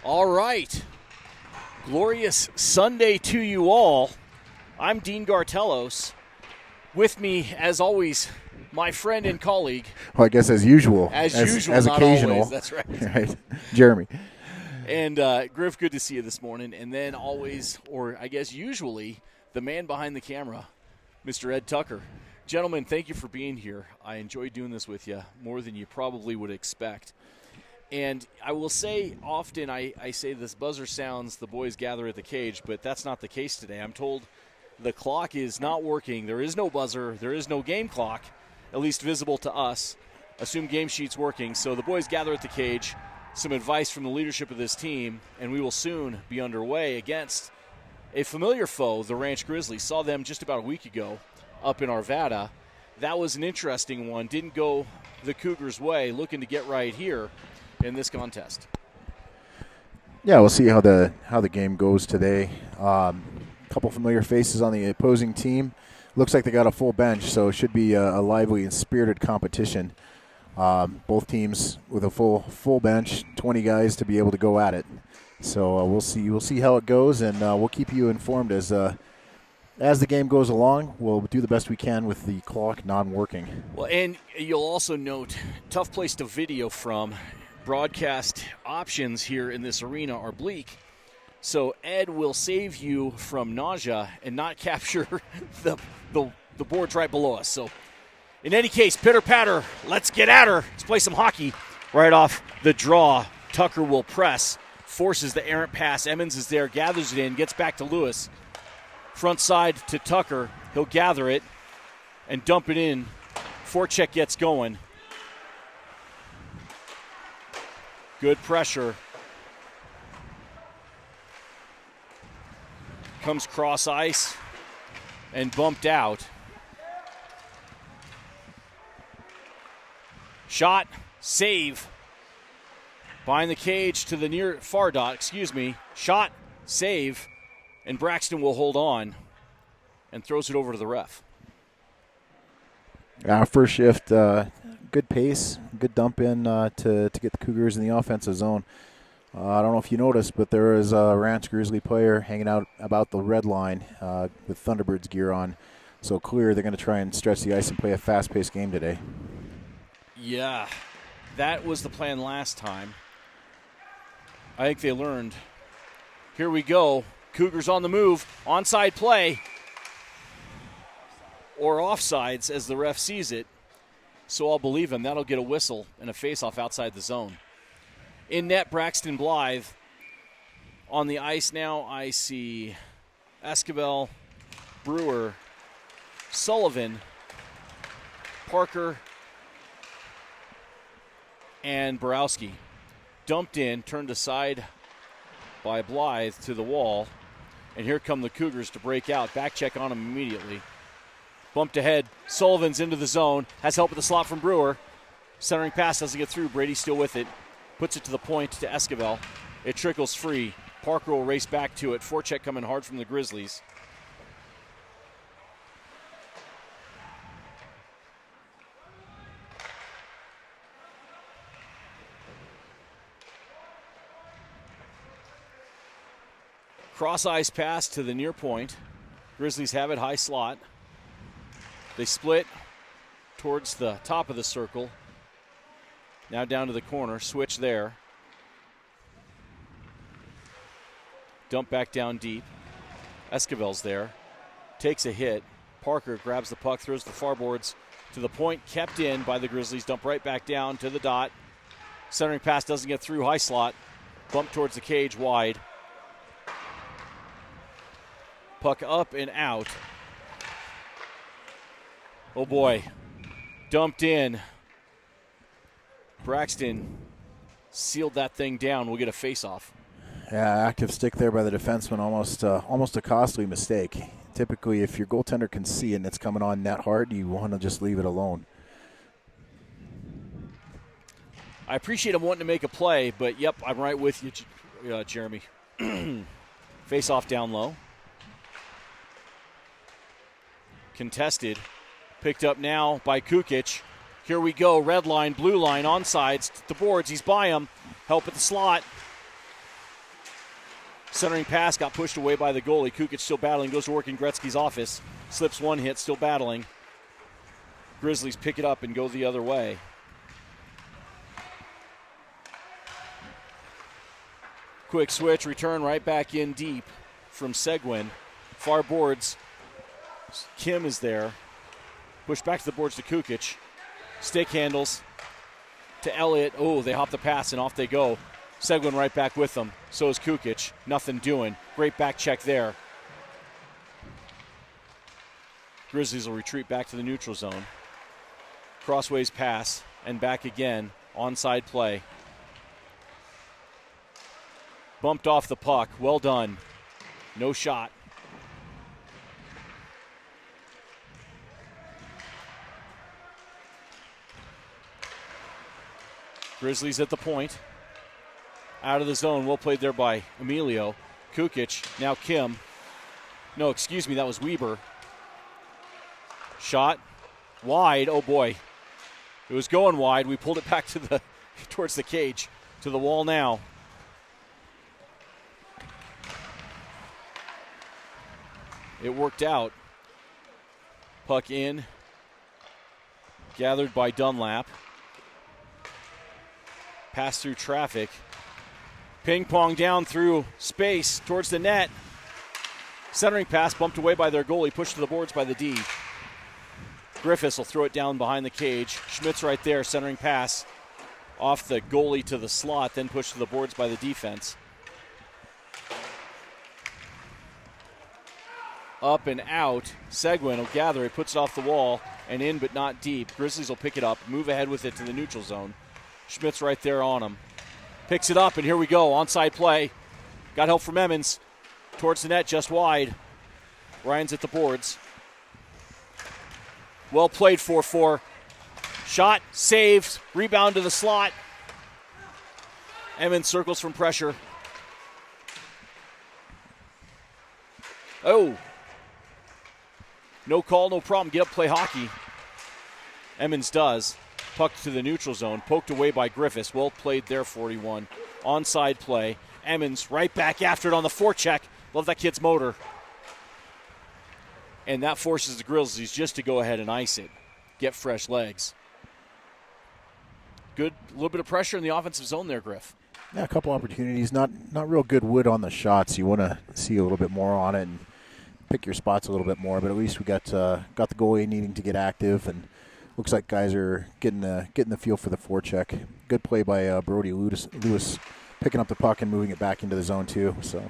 All right. Glorious Sunday to you all. I'm Dean Gartelos. With me, as always, my friend and colleague. Well, I guess as usual. As usual, as not occasional. always. That's right. Right. Jeremy. And Griff, good to see you this morning. And then always, or I guess usually, the man behind the camera, Mr. Ed Tucker. Gentlemen, thank you for being here. I enjoy doing this with you more than you probably would expect. And I will say often I say this buzzer sounds, the boys gather at the cage, but that's not the case today. I'm told the clock is not working. There is no buzzer. There is no game clock, at least visible to us. Assume game sheet's working. So the boys gather at the cage, some advice from the leadership of this team, and we will soon be underway against a familiar foe, the Ranch Grizzlies. Saw them just about a week ago up in Arvada. That was an interesting one. Didn't go the Cougars' way, looking to get right here in this contest. Yeah, we'll see how the game goes today. Couple familiar faces on the opposing team. Looks like they got a full bench, so it should be a lively and spirited competition. Both teams with a full bench, 20 guys to be able to go at it. So we'll see how it goes, and we'll keep you informed as the game goes along. We'll do the best we can with the clock non-working. Well, and you'll also note, tough place to video from. Broadcast options here in this arena are bleak, so Ed will save you from nausea and not capture the boards right below us. So in any case, pitter-patter, let's get at her. Let's play some hockey. Right off the draw, Tucker will press, forces the errant pass. Emmons is there, gathers it in, gets back to Lewis. Front side to Tucker. He'll gather it and dump it in. Forecheck gets going. Good pressure. Comes cross ice and bumped out. Shot, save. Behind the cage to the near far dot, Shot, save, and Braxton will hold on and throws it over to the ref. First shift, good pace, good dump in to get the Cougars in the offensive zone. I don't know if you noticed, but there is a Ranch Grizzly player hanging out about the red line with Thunderbirds gear on. So clear they're going to try and stretch the ice and play a fast-paced game today. Yeah, that was the plan last time. I think they learned. Here we go. Cougars on the move. Onside play. Or offsides as the ref sees it. So I'll believe him. That'll get a whistle and a face-off outside the zone. In net, Braxton Blithe. On the ice now, I see Esquivel, Brewer, Sullivan, Parker, and Borowski. Dumped in, turned aside by Blithe to the wall. And here come the Cougars to break out. Back check on him immediately. Bumped ahead. Sullivan's into the zone. Has help with the slot from Brewer. Centering pass doesn't get through. Brady's still with it. Puts it to the point to Esquivel. It trickles free. Parker will race back to it. Forecheck coming hard from the Grizzlies. Cross ice pass to the near point. Grizzlies have it high slot. They split towards the top of the circle. Now down to the corner. Switch there. Dump back down deep. Esquivel's there. Takes a hit. Parker grabs the puck, throws the far boards to the point. Kept in by the Grizzlies. Dump right back down to the dot. Centering pass doesn't get through. High slot. Bump towards the cage wide. Puck up and out. Oh boy. Dumped in. Braxton sealed that thing down. We'll get a face-off. Yeah, active stick there by the defenseman. Almost a costly mistake. Typically, if your goaltender can see it and it's coming on net hard, you want to just leave it alone. I appreciate him wanting to make a play, but yep, I'm right with you, Jeremy. Face-off down low. Contested. Picked up now by Kukic. Here we go. Red line, blue line, onsides. The boards. He's by him. Help at the slot. Centering pass got pushed away by the goalie. Kukic still battling, goes to work in Gretzky's office. Slips one hit, still battling. Grizzlies pick it up and go the other way. Quick switch, return right back in deep from Seguin. Far boards. Kim is there. Push back to the boards to Kukic. Stick handles to Elliott. Oh, they hop the pass and off they go. Seguin right back with them. So is Kukic. Nothing doing. Great back check there. Grizzlies will retreat back to the neutral zone. Crossways pass and back again. Onside play. Bumped off the puck. Well done. No shot. Grizzlies at the point. Out of the zone. Well played there by Emilio. Kukic. Now Kim. No, excuse me. That was Weber. Shot. Wide. Oh, boy. It was going wide. We pulled it back to towards the cage. To the wall now. It worked out. Puck in. Gathered by Dunlap. Pass through traffic. Ping pong down through space towards the net. Centering pass bumped away by their goalie, pushed to the boards by the D. Griffis will throw it down behind the cage. Schmidt's right there, centering pass off the goalie to the slot, then pushed to the boards by the defense. Up and out. Seguin will gather it, puts it off the wall, and in but not deep. Grizzlies will pick it up, move ahead with it to the neutral zone. Schmidt's right there on him. Picks it up, and here we go. Onside play. Got help from Emmons. Towards the net, just wide. Ryan's at the boards. Well played, 4-4. Shot, saved, rebound to the slot. Emmons circles from pressure. Oh. No call, no problem. Get up, play hockey. Emmons does. Puck to the neutral zone. Poked away by Griffis. Well played there, 41. Onside play. Emmons right back after it on the forecheck. Love that kid's motor. And that forces the Grizzlies just to go ahead and ice it. Get fresh legs. Good, a little bit of pressure in the offensive zone there, Griff. Yeah, a couple opportunities. Not real good wood on the shots. You want to see a little bit more on it and pick your spots a little bit more. But at least we got the goalie needing to get active, and looks like guys are getting the feel for the forecheck. Good play by Brody Lewis, picking up the puck and moving it back into the zone too. So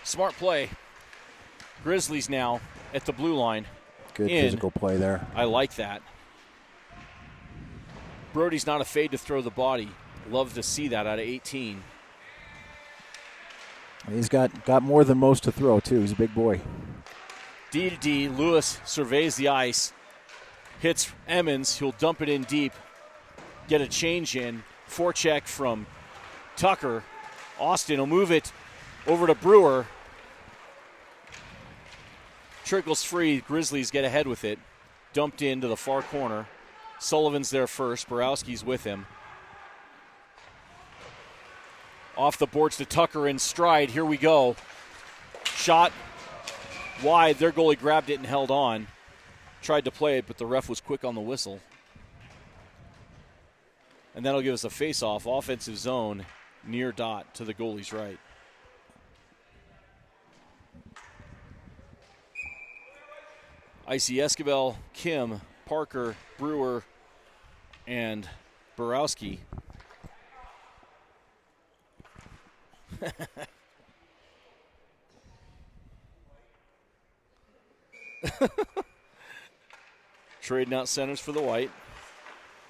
smart play. Grizzlies now at the blue line. Good physical play there. I like that. Brody's not afraid to throw the body. Love to see that out of 18. He's got more than most to throw, too. He's a big boy. D to D. Lewis surveys the ice. Hits Emmons. He'll dump it in deep. Get a change in. Forecheck from Tucker. Austin will move it over to Brewer. Trickles free. Grizzlies get ahead with it. Dumped into the far corner. Sullivan's there first. Borowski's with him. Off the boards to Tucker in stride. Here we go. Shot wide. Their goalie grabbed it and held on. Tried to play it, but the ref was quick on the whistle. And that'll give us a face-off. Offensive zone near dot to the goalie's right. Icy Esquivel, Kim, Parker, Brewer, and Borowski. Trading out centers for the white.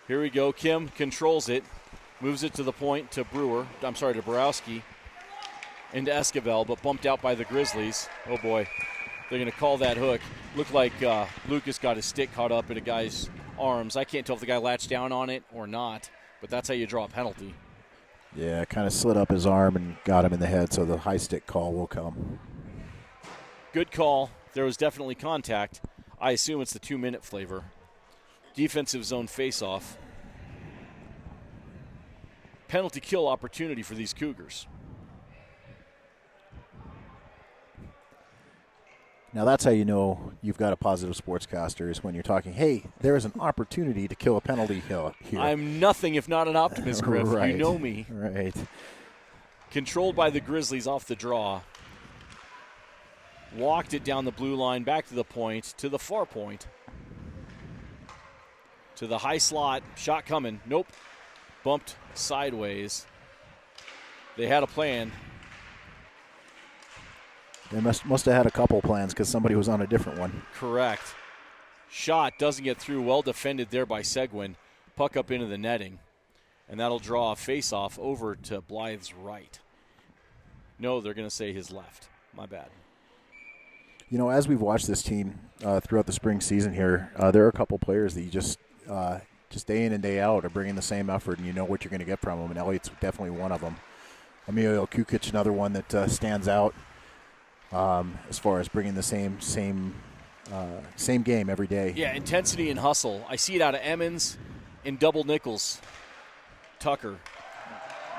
Here we go. Kim controls it. Moves it to the point to Borowski. Into Esquivel, but bumped out by the Grizzlies. Oh, boy. They're going to call that hook. Looked like Lucas got his stick caught up in a guy's arms. I can't tell if the guy latched down on it or not, but that's how you draw a penalty. Yeah, kind of slid up his arm and got him in the head, so the high stick call will come. Good call. There was definitely contact. I assume it's the 2-minute flavor. Defensive zone face-off. Penalty kill opportunity for these Cougars. Now that's how you know you've got a positive sportscaster, is when you're talking, hey, there is an opportunity to kill a penalty here. I'm nothing if not an optimist, Griff. Right. You know me. Right. Controlled by the Grizzlies off the draw. Walked it down the blue line, back to the point, to the far point. To the high slot. Shot coming. Nope. Bumped sideways. They had a plan. They must have had a couple plans because somebody was on a different one. Correct. Shot doesn't get through. Well defended there by Seguin. Puck up into the netting. And that'll draw a face-off over to Blythe's right. No, they're going to say his left. My bad. You know, as we've watched this team throughout the spring season here, there are a couple players that you just day in and day out are bringing the same effort, and you know what you're going to get from them, and Elliott's definitely one of them. Emilio Kukic, another one that stands out as far as bringing the same game every day. Yeah, intensity and hustle. I see it out of Emmons in double nickels. Tucker.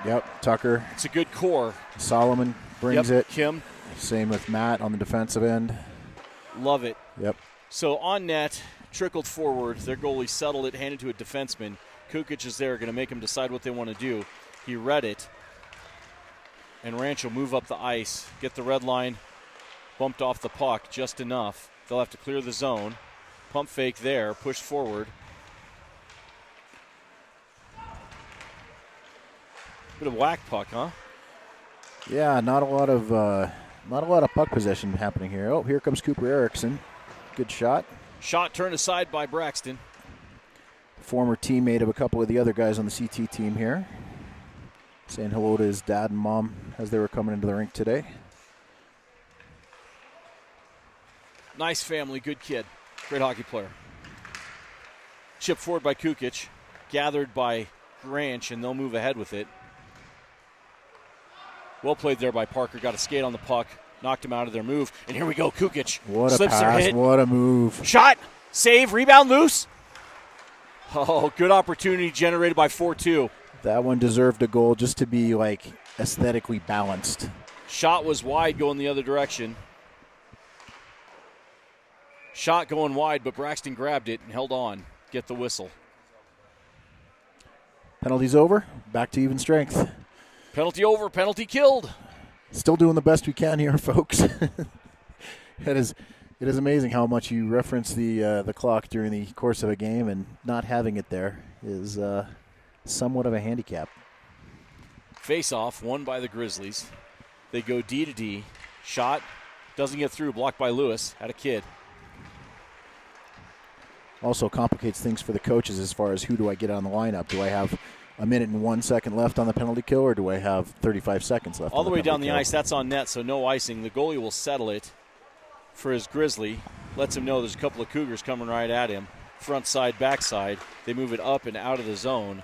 Yep, Tucker. It's a good core. Solomon brings it. Kim. Same with Matt on the defensive end. Love it. Yep. So on net, trickled forward. Their goalie settled it, handed to a defenseman. Kukic is there, going to make him decide what they want to do. He read it. And Ranch will move up the ice, get the red line, bumped off the puck just enough. They'll have to clear the zone. Pump fake there, push forward. Bit of whack puck, huh? Yeah, not a lot of puck possession happening here. Oh, here comes Cooper Erickson. Good shot. Shot turned aside by Braxton. Former teammate of a couple of the other guys on the CT team here. Saying hello to his dad and mom as they were coming into the rink today. Nice family, good kid. Great hockey player. Chipped forward by Kukic. Gathered by Ranch, and they'll move ahead with it. Well played there by Parker. Got a skate on the puck. Knocked him out of their move. And here we go, Kukic. What Slips a pass, their hit. what a move. Shot, save, rebound, loose. Oh, good opportunity generated by 4-2. That one deserved a goal just to be, like, aesthetically balanced. Shot was wide going the other direction. Shot going wide, but Braxton grabbed it and held on. Get the whistle. Penalty's over. Back to even strength. Penalty over, penalty killed. Still doing the best we can here, folks. It is amazing how much you reference the clock during the course of a game, and not having it there is somewhat of a handicap. Face-off, won by the Grizzlies. They go D to D. Shot, doesn't get through, blocked by Lewis. Had a kid. Also complicates things for the coaches as far as who do I get on the lineup. Do I have a minute and 1 second left on the penalty kill, or do I have 35 seconds left? All the way down the kill? ice, that's on net, so no icing. The goalie will settle it for his Grizzly. Lets him know there's a couple of Cougars coming right at him. Front side, back side. They move it up and out of the zone.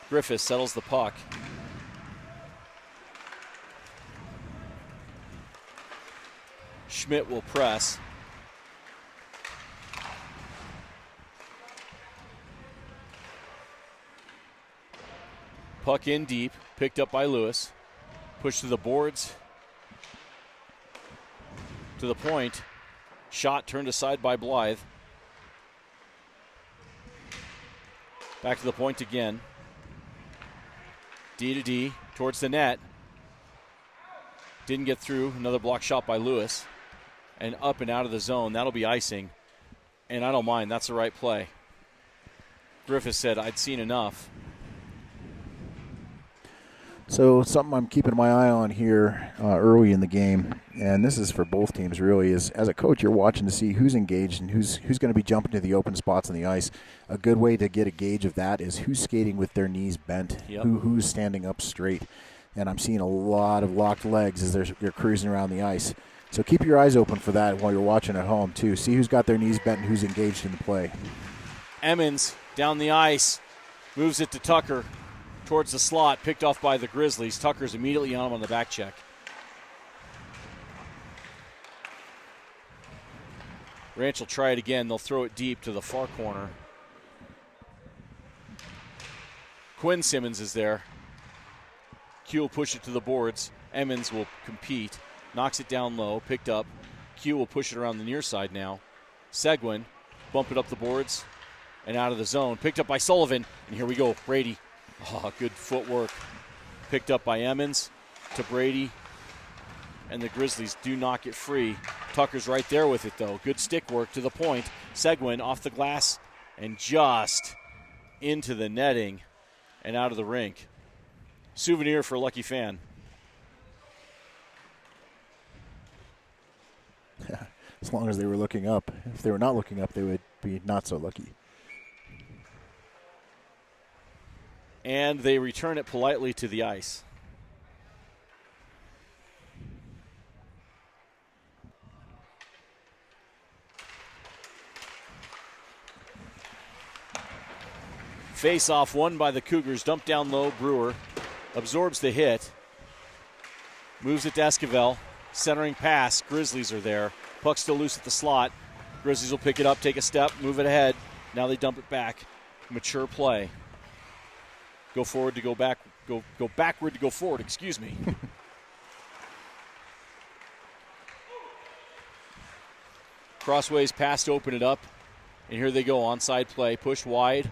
Griffis settles the puck. Schmidt will press. Puck in deep, picked up by Lewis. Pushed to the boards. To the point. Shot turned aside by Blythe. Back to the point again. D to D towards the net. Didn't get through. Another block shot by Lewis. And up and out of the zone. That'll be icing. And I don't mind. That's the right play. Griffis said, I'd seen enough. So something I'm keeping my eye on here early in the game, and this is for both teams really, is as a coach you're watching to see who's engaged and who's going to be jumping to the open spots on the ice. A good way to get a gauge of that is who's skating with their knees bent, who's standing up straight. And I'm seeing a lot of locked legs as they're cruising around the ice. So keep your eyes open for that while you're watching at home too. See who's got their knees bent and who's engaged in the play. Emmons down the ice, moves it to Tucker. Towards the slot, picked off by the Grizzlies. Tucker's immediately on him on the back check. Ranch will try it again. They'll throw it deep to the far corner. Quinn Simmons is there. Q will push it to the boards. Emmons will compete. Knocks it down low. Picked up. Q will push it around the near side now. Seguin, bump it up the boards and out of the zone. Picked up by Sullivan, and here we go. Brady. Oh, good footwork. Picked up by Emmons to Brady, and the Grizzlies do not get free. Tucker's right there with it, though. Good stick work to the point. Seguin off the glass and just into the netting and out of the rink. Souvenir for a lucky fan. As long as they were looking up. If they were not looking up, they would be not so lucky. And they return it politely to the ice. Face-off won by the Cougars. Dumped down low. Brewer absorbs the hit. Moves it to Esquivel. Centering pass. Grizzlies are there. Puck still loose at the slot. Grizzlies will pick it up, take a step, move it ahead. Now they dump it back. Mature play. Go forward to go back. Go backward to go forward. Excuse me. Crossways pass to open it up. And here they go. Onside play. Pushed wide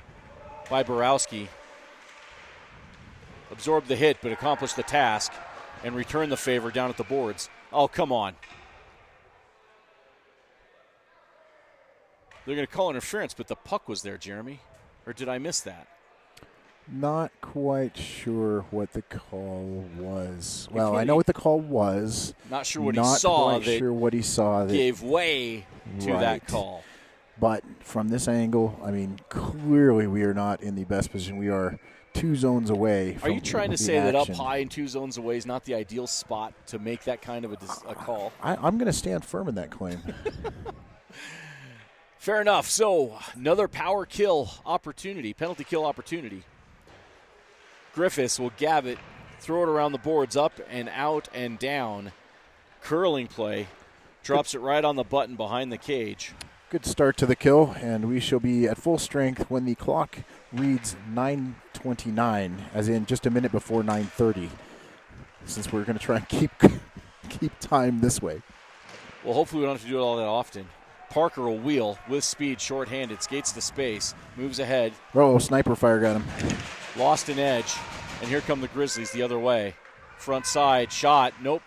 by Borowski. Absorbed the hit, but accomplished the task and returned the favor down at the boards. Oh, come on. They're going to call interference, but the puck was there, Jeremy. Or did I miss that? Not quite sure what the call was. Well, I know what the call was. Not sure what he saw. Not quite sure what he saw. That gave way to that call. But from this angle, I mean, clearly we are not in the best position. We are 2 zones away from Are you trying to say action. that up high and 2 zones away is not the ideal spot to make that kind of a call? I'm going to stand firm in that claim. Fair enough. So, another power kill opportunity, penalty kill opportunity. Griffis will gab it, throw it around the boards, up and out and down. Curling play. Drops it right on the button behind the cage. Good start to the kill, and we shall be at full strength when the clock reads 9:29, as in just a minute before 9:30, since we're going to try and keep time this way. Well, hopefully we don't have to do it all that often. Parker will wheel with speed, short-handed, skates to space, moves ahead. Oh, sniper fire got him. Lost an edge, and here come the Grizzlies the other way. Front side, shot, nope.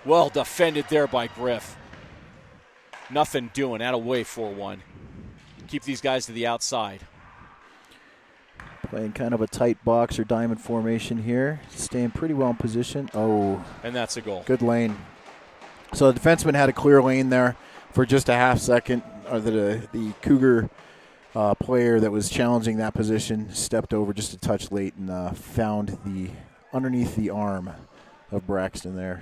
Well defended there by Griff. Nothing doing, out of way 4-1. Keep these guys to the outside. Playing kind of a tight box or diamond formation here. Staying pretty well in position. Oh. And that's a goal. Good lane. So the defenseman had a clear lane there for just a half second. The Cougar player that was challenging that position stepped over just a touch late and found underneath the arm of Braxton there.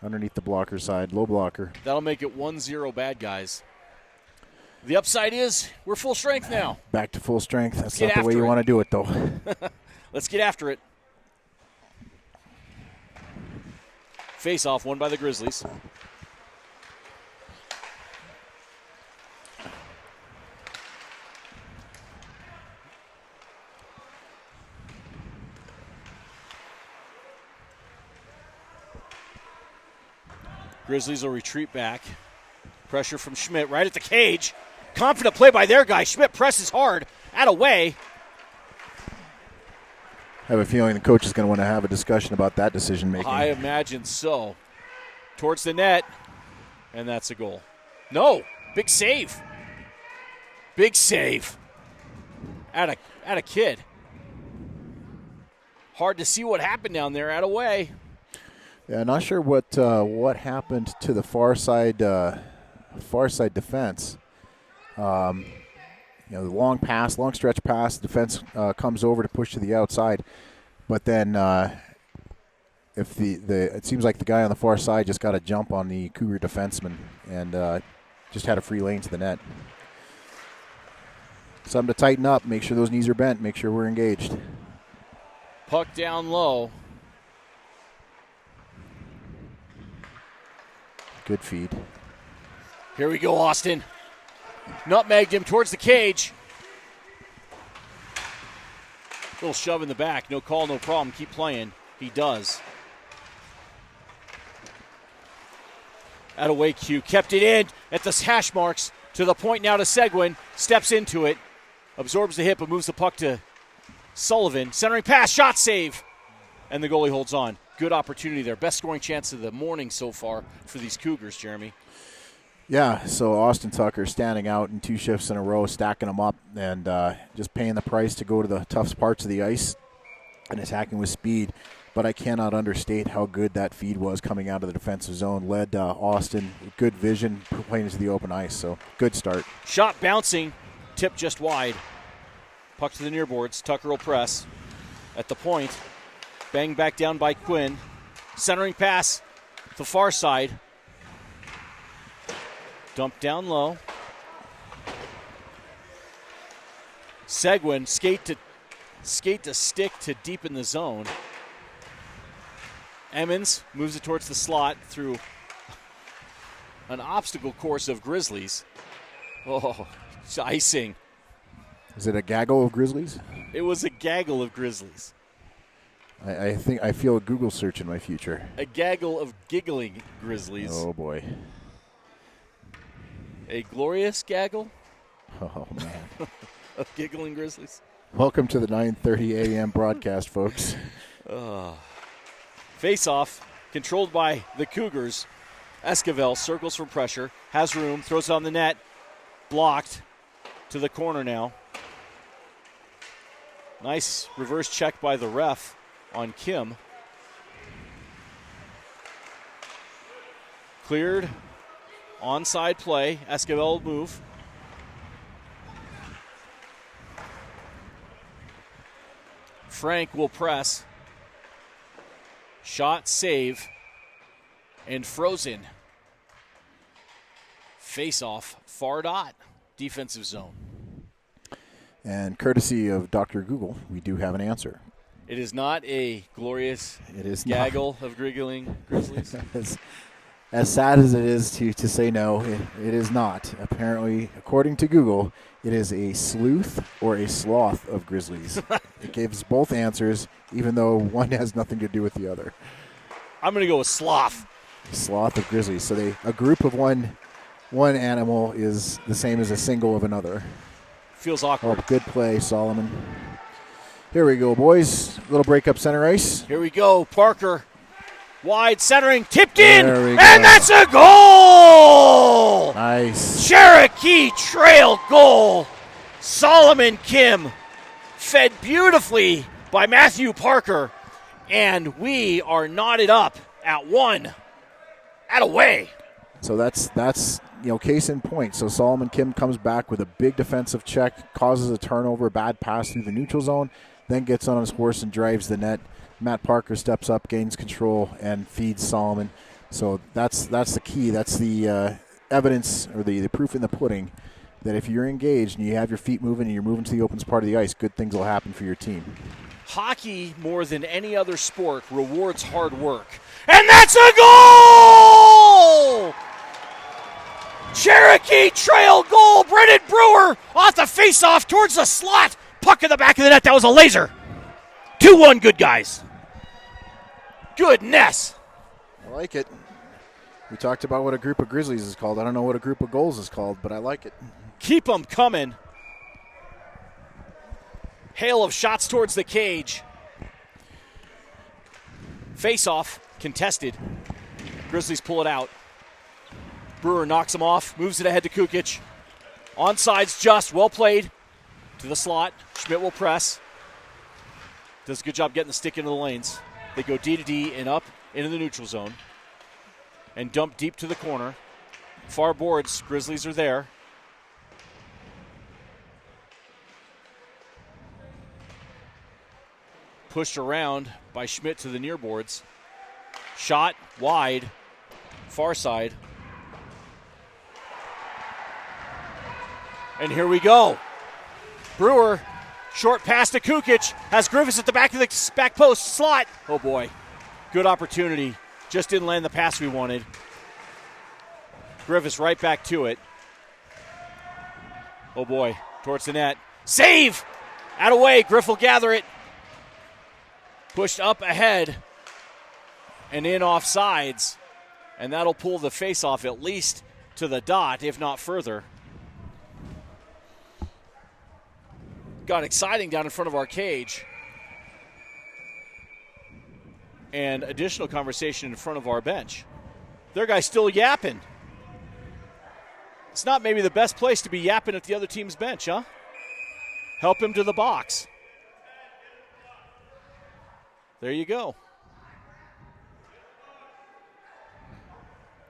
Underneath the blocker side, low blocker. That'll make it 1-0 bad guys. The upside is we're full strength now. Back to full strength. That's not the way you want to do it, though. Let's get after it. Face-off won by the Grizzlies. Grizzlies will retreat back. Pressure from Schmidt right at the cage. Confident play by their guy. Schmidt presses hard. Out of way. I have a feeling the coach is going to want to have a discussion about that decision making. I imagine so. Towards the net. And that's a goal. No. Big save. Big save. At a kid. Hard to see what happened down there. Out of way. Yeah, not sure what happened to the far side defense. The long stretch pass, the defense comes over to push to the outside, but then it seems like the guy on the far side just got a jump on the Cougar defenseman and just had a free lane to the net. Something to tighten up, make sure those knees are bent, make sure we're engaged. Puck down low. Good feed. Here we go, Austin. Nutmegged him towards the cage. Little shove in the back. No call, no problem. Keep playing. He does. At away cue, kept it in at the hash marks to the point now to Seguin. Steps into it, absorbs the hit, but moves the puck to Sullivan. Centering pass, shot save, and the goalie holds on. Good opportunity there. Best scoring chance of the morning so far for these Cougars, Jeremy. Yeah, so Austin Tucker standing out in 2 shifts in a row, stacking them up, and just paying the price to go to the toughest parts of the ice and attacking with speed. But I cannot understate how good that feed was coming out of the defensive zone. Led Austin, good vision, playing into the open ice, so good start. Shot bouncing, tip just wide. Puck to the near boards. Tucker will press at the point. Bang back down by Quinn. Centering pass, the far side. Dumped down low. Seguin, skate to stick to deep in the zone. Emmons moves it towards the slot through an obstacle course of Grizzlies. Oh, it's icing. Is it a gaggle of Grizzlies? It was a gaggle of Grizzlies. I think I feel a Google search in my future. A gaggle of giggling Grizzlies. Oh, boy. A glorious gaggle Oh, man. of giggling Grizzlies. Welcome to the 9:30 a.m. broadcast, folks. Face-off, controlled by the Cougars. Esquivel circles for pressure, has room, throws it on the net, blocked to the corner now. Nice reverse check by the ref on Kim. Cleared, onside play, Esquivel will move. Frank will press. Shot, save, and frozen. Face-off, far dot, defensive zone. And courtesy of Dr. Google, we do have an answer. It is not a glorious It is gaggle of giggling Grizzlies. As sad as it is to say no, it is not. Apparently, according to Google, it is a sleuth or a sloth of Grizzlies. It gives both answers, even though one has nothing to do with the other. I'm going to go with sloth. Sloth of Grizzlies. So a group of one animal is the same as a single of another. Feels awkward. Oh, good play, Solomon. Here we go, boys. Little break up center ice. Here we go. Parker, wide centering, tipped in, There we and go. that's a goal! Nice. Cherokee Trail goal. Solomon Kim fed beautifully by Matthew Parker, and we are knotted up at 1. At away. So that's case in point. So Solomon Kim comes back with a big defensive check, causes a turnover, bad pass through the neutral zone, then gets on his horse and drives the net. Matt Parker steps up, gains control, and feeds Solomon. So that's the key. That's the evidence or the proof in the pudding that if you're engaged and you have your feet moving and you're moving to the open part of the ice, good things will happen for your team. Hockey, more than any other sport, rewards hard work. And that's a goal! Cherokee Trail goal. Brennan Brewer off the faceoff towards the slot. Puck in the back of the net. That was a laser. 2-1, good guys. Goodness. I like it. We talked about what a group of Grizzlies is called. I don't know what a group of goals is called, but I like it. Keep them coming. Hail of shots towards the cage. Face-off, contested. Grizzlies pull it out. Brewer knocks him off, moves it ahead to Kukic. Onside's just, well played. To the slot, Schmidt will press. Does a good job getting the stick into the lanes. They go D to D and up into the neutral zone. And dump deep to the corner. Far boards, Grizzlies are there. Pushed around by Schmidt to the near boards. Shot wide, far side. And here we go. Brewer, short pass to Kukic, has Griffis at the back of the back post slot. Oh boy, good opportunity. Just didn't land the pass we wanted. Griffis right back to it. Oh boy, towards the net. Save! Out of way, Griff will gather it. Pushed up ahead and in off sides. And that'll pull the face-off at least to the dot, if not further. Got exciting down in front of our cage. And additional conversation in front of our bench. Their guy's still yapping. It's not maybe the best place to be yapping at the other team's bench, huh? Help him to the box. There you go.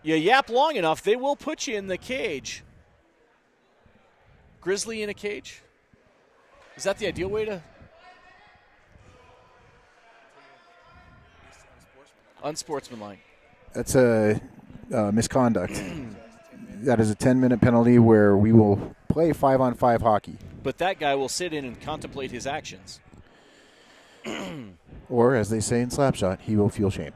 You yap long enough, they will put you in the cage. Grizzly in a cage? Is that the ideal way to? Unsportsmanlike. That's a misconduct. That is a 10-minute penalty where we will play 5-on-5 hockey. But that guy will sit in and contemplate his actions. Or, as they say in Slapshot, he will feel shame.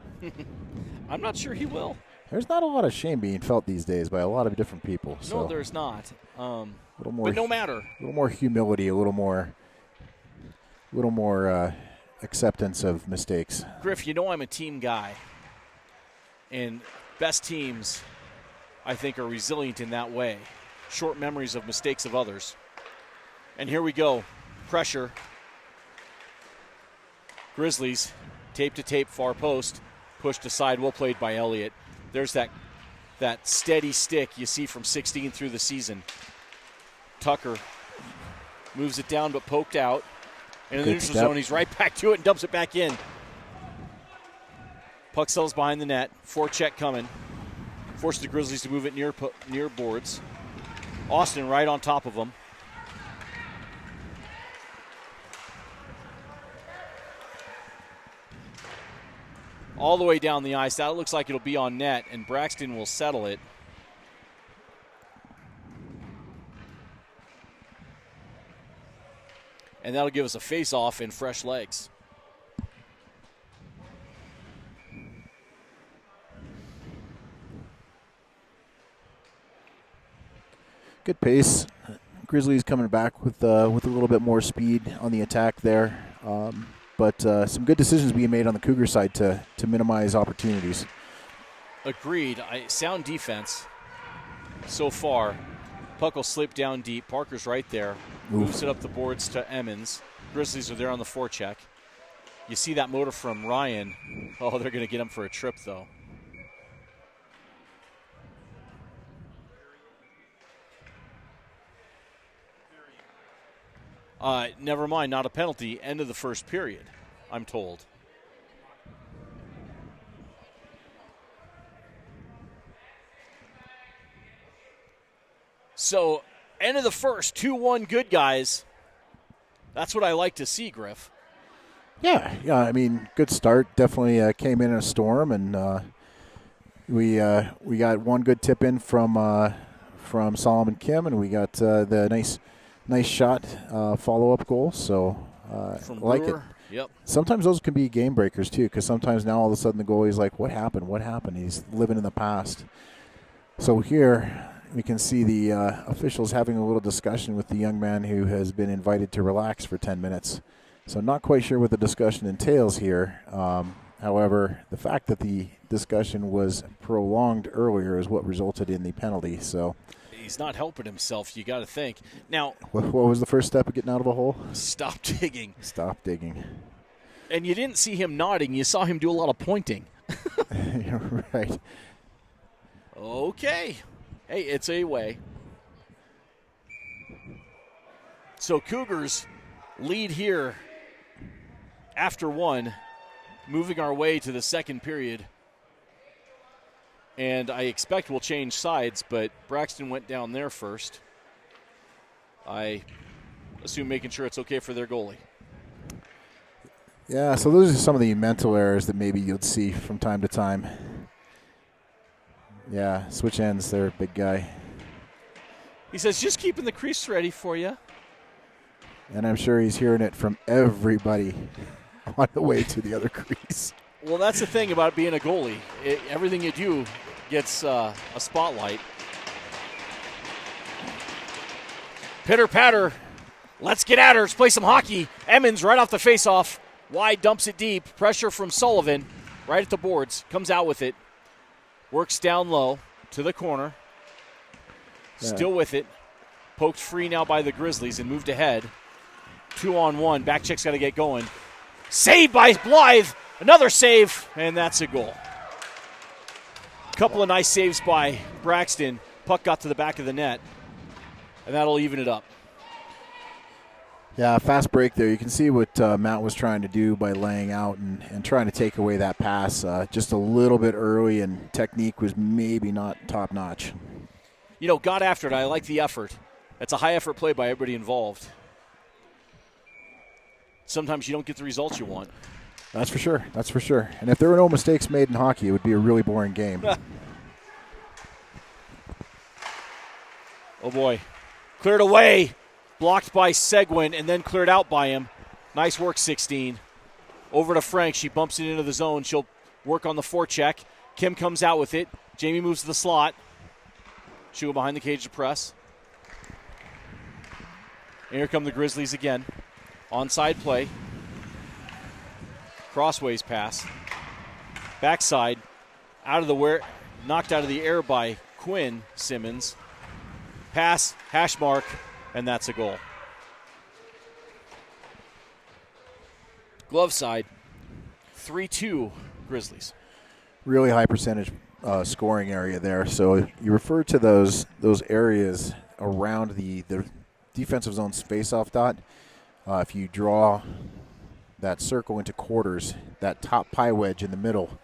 I'm not sure he will. There's not a lot of shame being felt these days by a lot of different people. So no, there's not. Little more, but no matter. A little more humility, a little more acceptance of mistakes. Griff, you know I'm a team guy. And best teams, I think, are resilient in that way. Short memories of mistakes of others. And here we go. Pressure. Grizzlies, tape to tape, far post. Pushed aside, well played by Elliott. There's that steady stick you see from 16 through the season. Tucker moves it down but poked out. And in the neutral zone, he's right back to it and dumps it back in. Puck settles behind the net. Forecheck coming. Forces the Grizzlies to move it near boards. Austin right on top of them. All the way down the ice. That looks like it'll be on net, and Braxton will settle it. And that'll give us a face-off and fresh legs. Good pace. Grizzlies coming back with a little bit more speed on the attack there. But some good decisions being made on the Cougar side to minimize opportunities. Agreed. Sound defense so far. Puck will slip down deep. Parker's right there. Moves it up the boards to Emmons. Grizzlies are there on the forecheck. You see that motor from Ryan. Oh, they're going to get him for a trip, though. Never mind, not a penalty. End of the first period, I'm told. So, end of the first, 2-1 good guys. That's what I like to see, Griff. Yeah, I mean, good start. Definitely came in a storm, and we got one good tip in from Solomon Kim, and we got the nice shot, follow-up goal. So from like Brewer. it. Yep. Sometimes those can be game breakers too, because sometimes now all of a sudden the goalie's like, "What happened? What happened?" He's living in the past. So here we can see the officials having a little discussion with the young man who has been invited to relax for 10 minutes. So not quite sure what the discussion entails here. However, the fact that the discussion was prolonged earlier is what resulted in the penalty. So he's not helping himself, you got to think. Now, what was the first step of getting out of a hole? Stop digging. Stop digging. And you didn't see him nodding. You saw him do a lot of pointing. You're right. Okay. Hey, it's a way. So Cougars lead here after one, moving our way to the second period. And I expect we'll change sides, but Braxton went down there first. I assume making sure it's okay for their goalie. Yeah, so those are some of the mental errors that maybe you'd see from time to time. Yeah, switch ends there, big guy. He says, just keeping the crease ready for you. And I'm sure he's hearing it from everybody on the way to the other crease. Well, that's the thing about being a goalie. Everything you do gets a spotlight. Pitter-patter. Let's get at her. Let's play some hockey. Emmons right off the faceoff. Wide, dumps it deep. Pressure from Sullivan right at the boards. Comes out with it. Works down low to the corner. Still with it. Poked free now by the Grizzlies and moved ahead. 2-on-1. Back check's got to get going. Saved by Blithe. Another save, and that's a goal. Couple of nice saves by Braxton. Puck got to the back of the net, and that'll even it up. Yeah, fast break there. You can see what Matt was trying to do by laying out and trying to take away that pass just a little bit early, and technique was maybe not top-notch. Got after it. I like the effort. That's a high-effort play by everybody involved. Sometimes you don't get the results you want. That's for sure. That's for sure. And if there were no mistakes made in hockey, it would be a really boring game. Oh, boy. Cleared away. Blocked by Seguin and then cleared out by him. Nice work, 16. Over to Frank. She bumps it into the zone. She'll work on the forecheck. Kim comes out with it. Jamie moves to the slot. She'll go behind the cage to press. And here come the Grizzlies again. Onside play. Crossways pass. Backside. Knocked out of the air by Quinn Simmons. Pass, hash mark, and that's a goal. Glove side, 3-2 Grizzlies. Really high percentage scoring area there. So you refer to those areas around the defensive zone's face-off dot. If you draw that circle into quarters, that top pie wedge in the middle,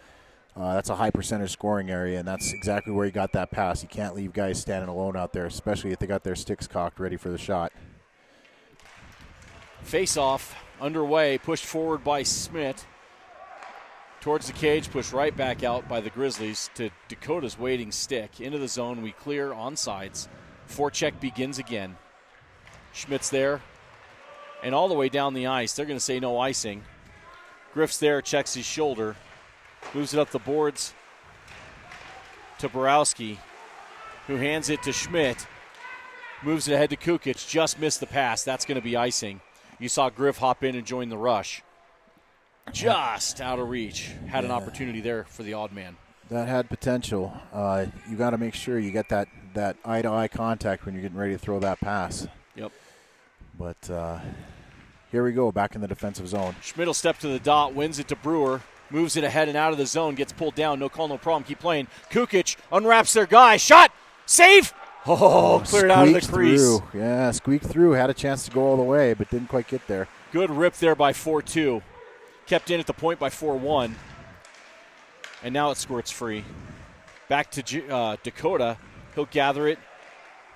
that's a high percentage scoring area, and that's exactly where you got that pass. You can't leave guys standing alone out there, especially if they got their sticks cocked ready for the shot. Face-off underway, pushed forward by Schmidt. Towards the cage, pushed right back out by the Grizzlies to Dakota's waiting stick. Into the zone, we clear on sides. Forecheck begins again. Schmidt's there, and all the way down the ice. They're going to say no icing. Griff's there, checks his shoulder. Moves it up the boards to Borowski, who hands it to Schmidt. Moves it ahead to Kukic. Just missed the pass. That's going to be icing. You saw Griff hop in and join the rush. Just out of reach. Had an opportunity there for the odd man. That had potential. You got to make sure you get that eye-to-eye contact when you're getting ready to throw that pass. Yep. But here we go, back in the defensive zone. Schmidt will step to the dot, wins it to Brewer. Moves it ahead and out of the zone. Gets pulled down. No call, no problem. Keep playing. Kukic unwraps their guy. Shot. Save. Oh, cleared out of the crease. Through. Yeah, squeaked through. Had a chance to go all the way, but didn't quite get there. Good rip there by 4-2. Kept in at the point by 4-1. And now it squirts free. Back to Dakota. He'll gather it.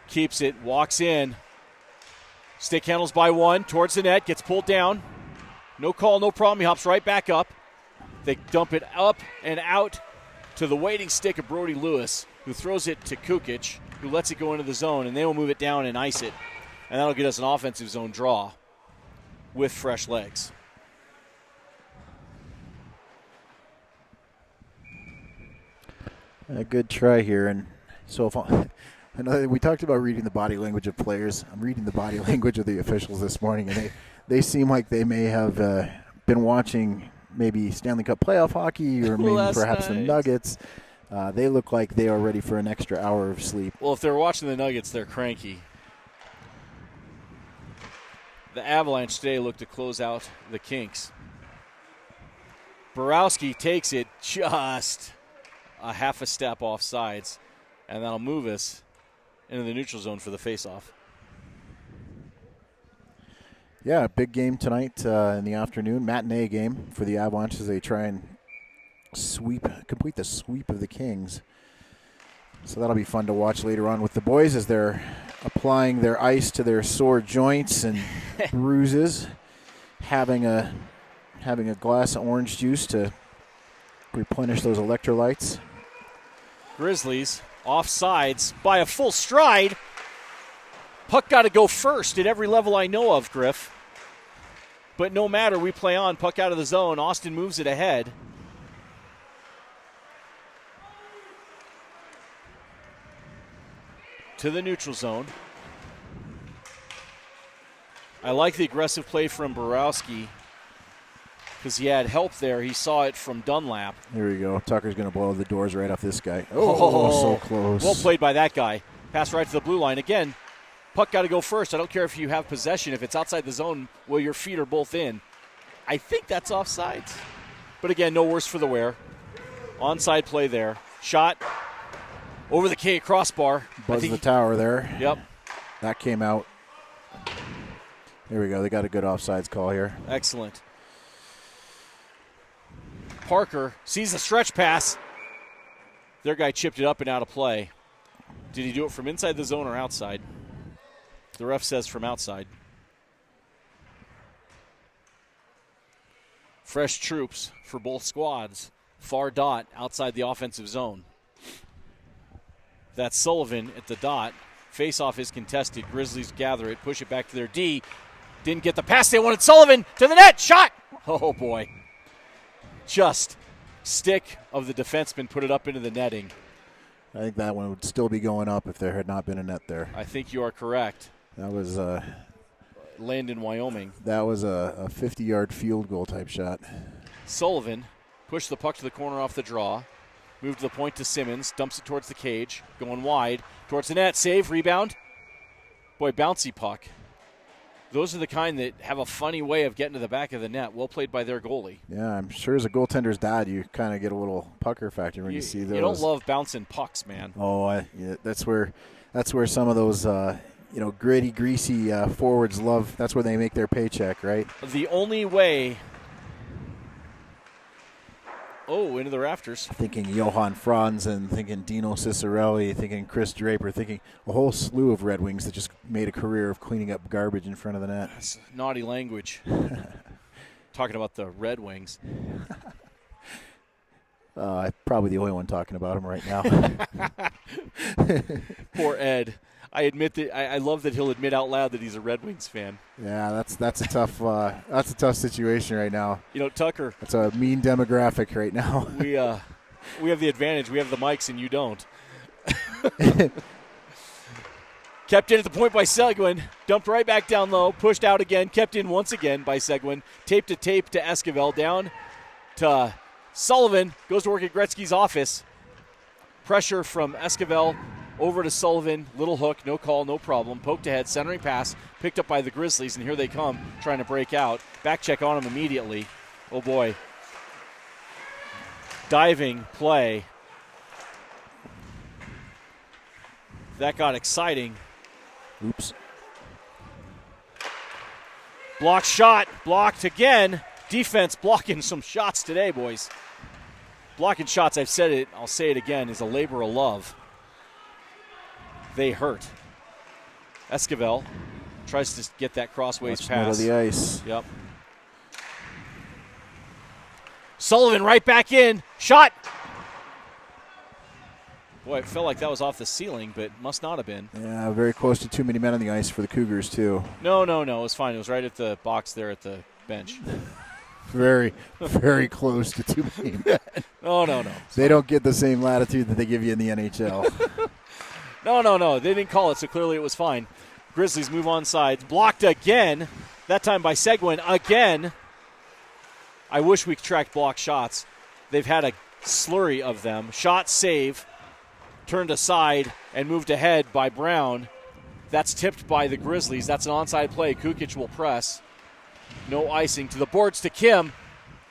Keeps it. Walks in. Stick handles by one. Towards the net. Gets pulled down. No call, no problem. He hops right back up. They dump it up and out to the waiting stick of Brody Lewis, who throws it to Kukic, who lets it go into the zone, and they will move it down and ice it. And that'll get us an offensive zone draw with fresh legs. A good try here. And so if we talked about reading the body language of players. I'm reading the body language of the officials this morning, and they seem like they may have been watching maybe Stanley Cup playoff hockey or maybe perhaps the Nuggets. They look like they are ready for an extra hour of sleep. Well, if they're watching the Nuggets, they're cranky. The Avalanche today look to close out the kinks. Borowski takes it just a half a step off sides, and that'll move us into the neutral zone for the faceoff. Yeah, big game tonight in the afternoon. Matinee game for the Avalanche as they try and complete the sweep of the Kings. So that'll be fun to watch later on with the boys as they're applying their ice to their sore joints and bruises, having a glass of orange juice to replenish those electrolytes. Grizzlies off sides by a full stride. Puck got to go first at every level I know of, Griff. But no matter, we play on. Puck out of the zone. Austin moves it ahead. To the neutral zone. I like the aggressive play from Borowski. because he had help there. He saw it from Dunlap. Here we go. Tucker's going to blow the doors right off this guy. Oh, so close. Well played by that guy. Pass right to the blue line. Again, puck got to go first. I don't care if you have possession. If it's outside the zone, well, your feet are both in. I think that's offsides. But again, no worse for the wear. Onside play there. Shot over the K crossbar. Buzz the tower there. Yep. That came out. Here we go. They got a good offsides call here. Excellent. Parker sees the stretch pass. Their guy chipped it up and out of play. Did he do it from inside the zone or outside? The ref says from outside. Fresh troops for both squads. Far dot outside the offensive zone. That's Sullivan at the dot. Face-off is contested. Grizzlies gather it, push it back to their D. Didn't get the pass they wanted. Sullivan to the net. Shot! Oh, boy. Just stick of the defenseman put it up into the netting. I think that one would still be going up if there had not been a net there. I think you are correct. That was Landon, Wyoming. That was a 50-yard field goal type shot. Sullivan pushed the puck to the corner off the draw. Moved to the point to Simmons. Dumps it towards the cage. Going wide. Towards the net. Save. Rebound. Boy, bouncy puck. Those are the kind that have a funny way of getting to the back of the net. Well played by their goalie. Yeah, I'm sure as a goaltender's dad, you kind of get a little pucker factor when you see those. You don't love bouncing pucks, man. Oh, yeah, that's where some of those gritty, greasy forwards love. That's where they make their paycheck, right? The only way. Oh, into the rafters. Thinking Johan Franzen, thinking Dino Cicerelli, thinking Chris Draper, thinking a whole slew of Red Wings that just made a career of cleaning up garbage in front of the net. That's naughty language. Talking about the Red Wings. I'm probably the only one talking about them right now. Poor Ed. I admit that I love that he'll admit out loud that he's a Red Wings fan. Yeah, that's a tough situation right now. You know, Tucker. That's a mean demographic right now. We have the advantage. We have the mics, and you don't. Kept in at the point by Seguin. Dumped right back down low. Pushed out again. Kept in once again by Seguin. Tape to Esquivel. Down to Sullivan. Goes to work at Gretzky's office. Pressure from Esquivel. Over to Sullivan, little hook, no call, no problem. Poked ahead, centering pass, picked up by the Grizzlies, and here they come, trying to break out. Back check on him immediately. Oh, boy. Diving play. That got exciting. Oops. Blocked shot, blocked again. Defense blocking some shots today, boys. Blocking shots, I've said it, I'll say it again, is a labor of love. They hurt. Esquivel tries to get that crossways pass. Middle of the ice. Yep. Sullivan right back in. Shot. Boy, it felt like that was off the ceiling, but must not have been. Yeah, very close to too many men on the ice for the Cougars, too. No. It was fine. It was right at the box there at the bench. Very, very close to too many men. No. They don't get the same latitude that they give you in the NHL. No. They didn't call it, so clearly it was fine. Grizzlies move on sides. Blocked again. That time by Seguin. Again. I wish we tracked block shots. They've had a slurry of them. Shot, save. Turned aside and moved ahead by Brown. That's tipped by the Grizzlies. That's an onside play. Kukic will press. No icing. To the boards to Kim.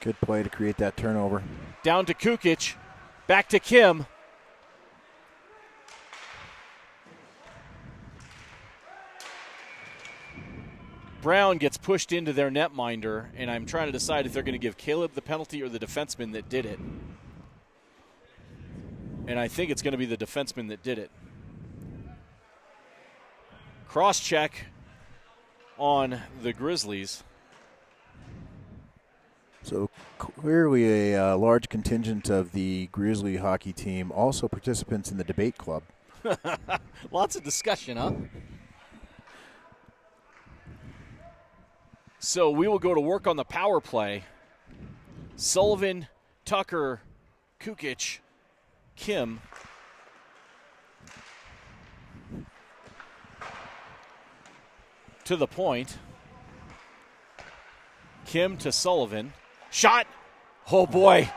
Good play to create that turnover. Down to Kukic. Back to Kim. Brown gets pushed into their netminder, and I'm trying to decide if they're going to give Caleb the penalty or the defenseman that did it. And I think it's going to be the defenseman that did it. Cross-check on the Grizzlies. So clearly a large contingent of the Grizzly hockey team, also participants in the debate club. Lots of discussion, huh? So we will go to work on the power play. Sullivan, Tucker, Kukic, Kim. To the point. Kim to Sullivan. Shot. Oh, boy.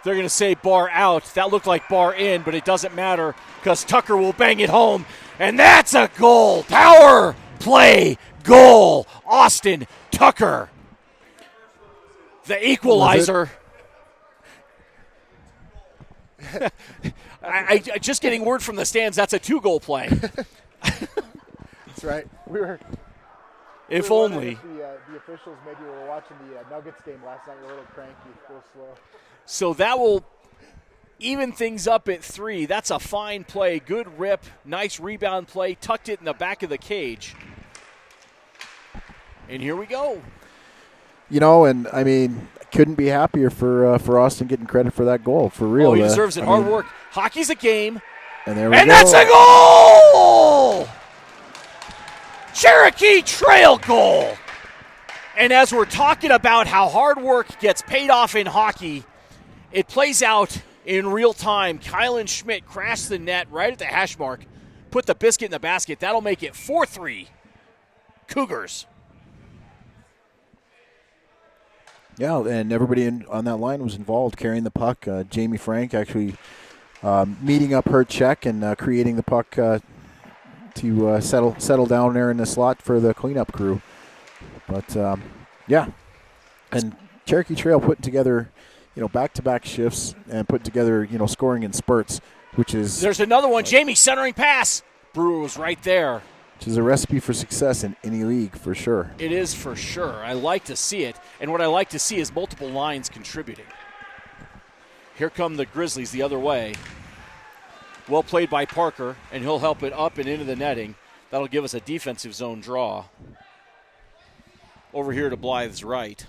They're going to say bar out. That looked like bar in, but it doesn't matter because Tucker will bang it home. And that's a goal. Power play goal. Austin Tucker. The equalizer. I just getting word from the stands, that's a 2-goal play. That's right. If only. The officials maybe were watching the Nuggets game last night. You're a little cranky. Go slow. So that will even things up at 3. That's a fine play. Good rip. Nice rebound play. Tucked it in the back of the cage. And here we go. You know, and I mean, couldn't be happier for Austin getting credit for that goal. For real. Oh, he deserves it. Hard work. Hockey's a game. And there we go. And that's a goal! Cherokee Trail goal. And as we're talking about how hard work gets paid off in hockey, it plays out in real time. Kylan Schmidt crashed the net right at the hash mark, put the biscuit in the basket. That'll make it 4-3 Cougars. Yeah, and everybody on that line was involved carrying the puck. Jamie Frank actually meeting up her check and creating the puck to settle down there in the slot for the cleanup crew. But, yeah. And Cherokee Trail putting together, back-to-back shifts and putting together, scoring in spurts, which is... There's another one. Jamie centering pass. Brewer was right there. Which is a recipe for success in any league, for sure. It is for sure. I like to see it. And what I like to see is multiple lines contributing. Here come the Grizzlies the other way. Well played by Parker, and he'll help it up and into the netting. That'll give us a defensive zone draw. Over here to Blithe's right.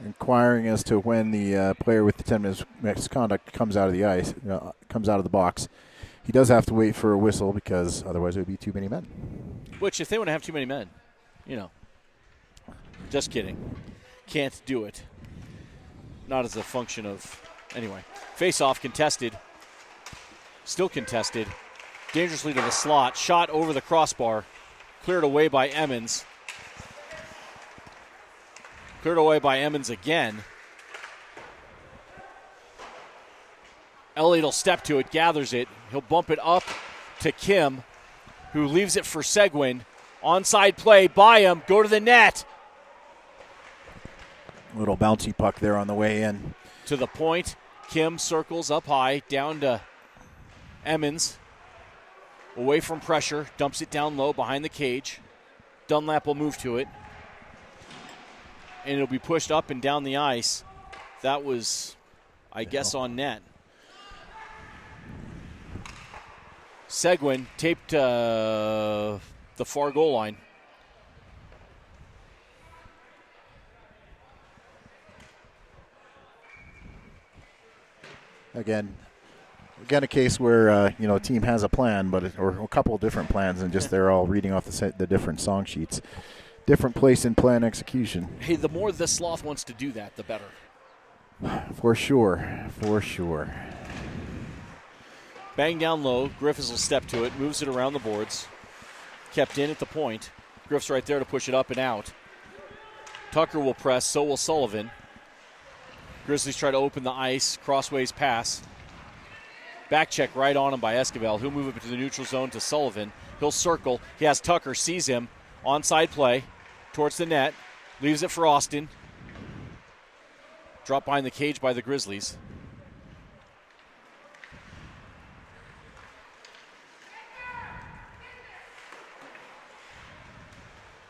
Inquiring as to when the player with the 10 minutes misconduct comes out of the ice, comes out of the box. He does have to wait for a whistle because otherwise it would be too many men. Which, if they want to have too many men, just kidding. Can't do it. Not as a function of, anyway. Face-off contested. Still contested. Dangerously to the slot. Shot over the crossbar. Cleared away by Emmons. Cleared away by Emmons again. Elliott will step to it, gathers it. He'll bump it up to Kim, who leaves it for Seguin. Onside play by him. Go to the net. Little bouncy puck there on the way in. To the point. Kim circles up high, down to Emmons. Away from pressure. Dumps it down low behind the cage. Dunlap will move to it. And it'll be pushed up and down the ice. That was, I guess, on net. Seguin taped the far goal line. Again, a case where a team has a plan, or a couple of different plans, and just they're all reading off the different song sheets. Different place in plan execution. Hey, the more the Sloth wants to do that, the better. For sure. Bang down low. Griffis will step to it, moves it around the boards. Kept in at the point. Griff's right there to push it up and out. Tucker will press, so will Sullivan. Grizzlies try to open the ice. Crossways pass. Back check right on him by Esquivel. He'll move it to the neutral zone to Sullivan. He'll circle. He has Tucker, sees him. Onside play towards the net. Leaves it for Austin. Dropped behind the cage by the Grizzlies.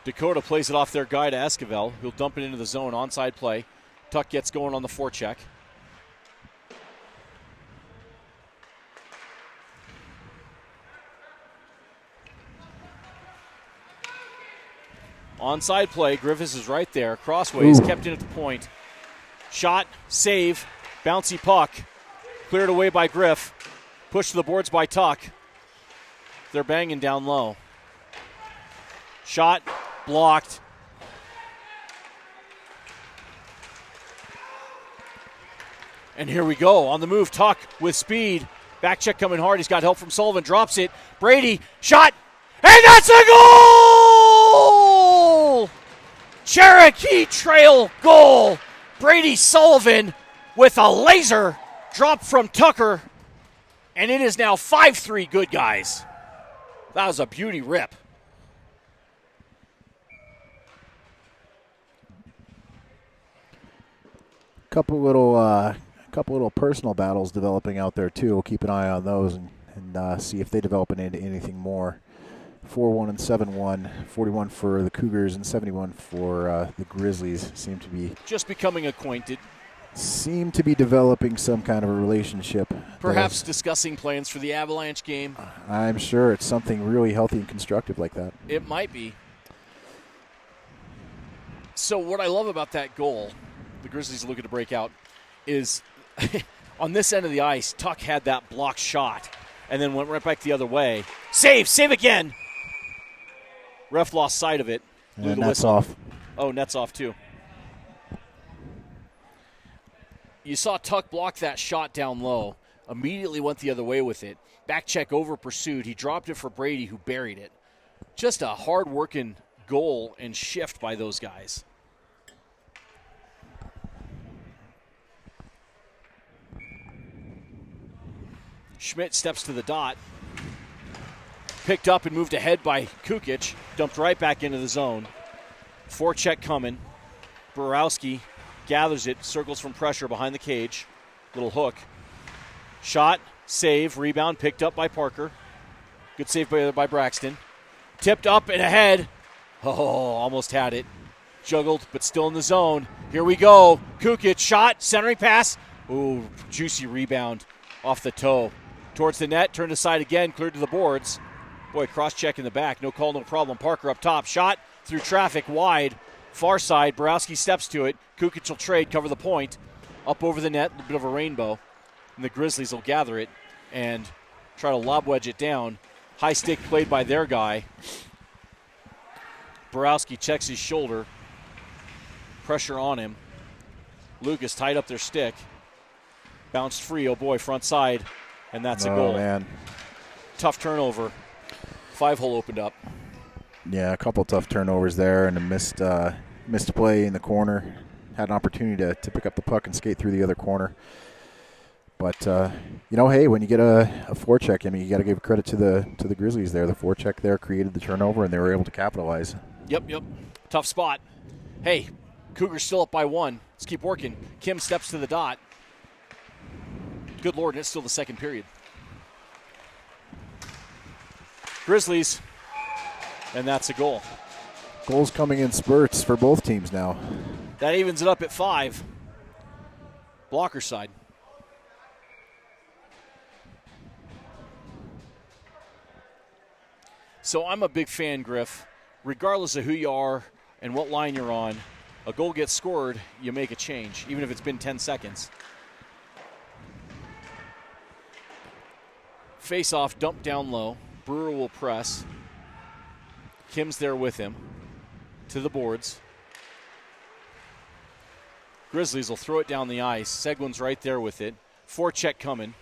Dakota plays it off their guy to Esquivel. He'll dump it into the zone. Onside play. Tuck gets going on the forecheck. Onside play. Griffis is right there. Crossways kept in at the point. Shot, save, bouncy puck. Cleared away by Griff. Pushed to the boards by Tuck. They're banging down low. Shot, blocked. And here we go. On the move, Tuck with speed. Back check coming hard. He's got help from Sullivan. Drops it. Brady, shot. And that's a goal! Goal! Cherokee Trail goal. Brady Sullivan with a laser drop from Tucker. And it is now 5-3 good guys. That was a beauty rip. Couple little personal battles developing out there too. We'll keep an eye on those and see if they develop into anything more. 4-1 and 7-1, 41 for the Cougars and 71 for the Grizzlies. Seem to be just becoming acquainted. Seem to be developing some kind of a relationship. Perhaps discussing plans for the Avalanche game. I'm sure it's something really healthy and constructive like that. It might be. So what I love about that goal, the Grizzlies looking to break out, is on this end of the ice, Tuck had that blocked shot and then went right back the other way. Save again. Ref lost sight of it. Blew the net's whistle. Off. Oh, net's off too. You saw Tuck block that shot down low, immediately went the other way with it. Back check over pursued. He dropped it for Brady, who buried it. Just a hard-working goal and shift by those guys. Schmidt steps to the dot. Picked up and moved ahead by Kukic. Dumped right back into the zone. Forecheck coming. Borowski gathers it, circles from pressure behind the cage. Little hook. Shot, save, rebound, picked up by Parker. Good save by Braxton. Tipped up and ahead. Oh, almost had it. Juggled, but still in the zone. Here we go. Kukic, shot, centering pass. Ooh, juicy rebound off the toe. Towards the net, turned aside again, cleared to the boards. Boy, cross-check in the back. No call, no problem. Parker up top. Shot through traffic, wide. Far side, Borowski steps to it. Kukic will trade, cover the point. Up over the net, a bit of a rainbow. And the Grizzlies will gather it and try to lob wedge it down. High stick played by their guy. Borowski checks his shoulder. Pressure on him. Lucas tied up their stick. Bounced free, oh boy, front side. And that's a goal. Man. Tough turnover. 5-hole opened up. Yeah, a couple tough turnovers there and a missed play in the corner. Had an opportunity to pick up the puck and skate through the other corner. But, hey, when you get a forecheck, I mean, you got to give credit to the Grizzlies there. The forecheck there created the turnover, and they were able to capitalize. Yep. Tough spot. Hey, Cougars still up by 1. Let's keep working. Kim steps to the dot. Good Lord, and it's still the second period. Grizzlies, and that's a goal. Goals coming in spurts for both teams now. That evens it up at 5. Blocker side. So I'm a big fan, Griff. Regardless of who you are and what line you're on, a goal gets scored, you make a change, even if it's been 10 seconds. Face-off, dumped down low. Brewer will press. Kim's there with him. To the boards. Grizzlies will throw it down the ice. Seguin's right there with it. Forecheck coming.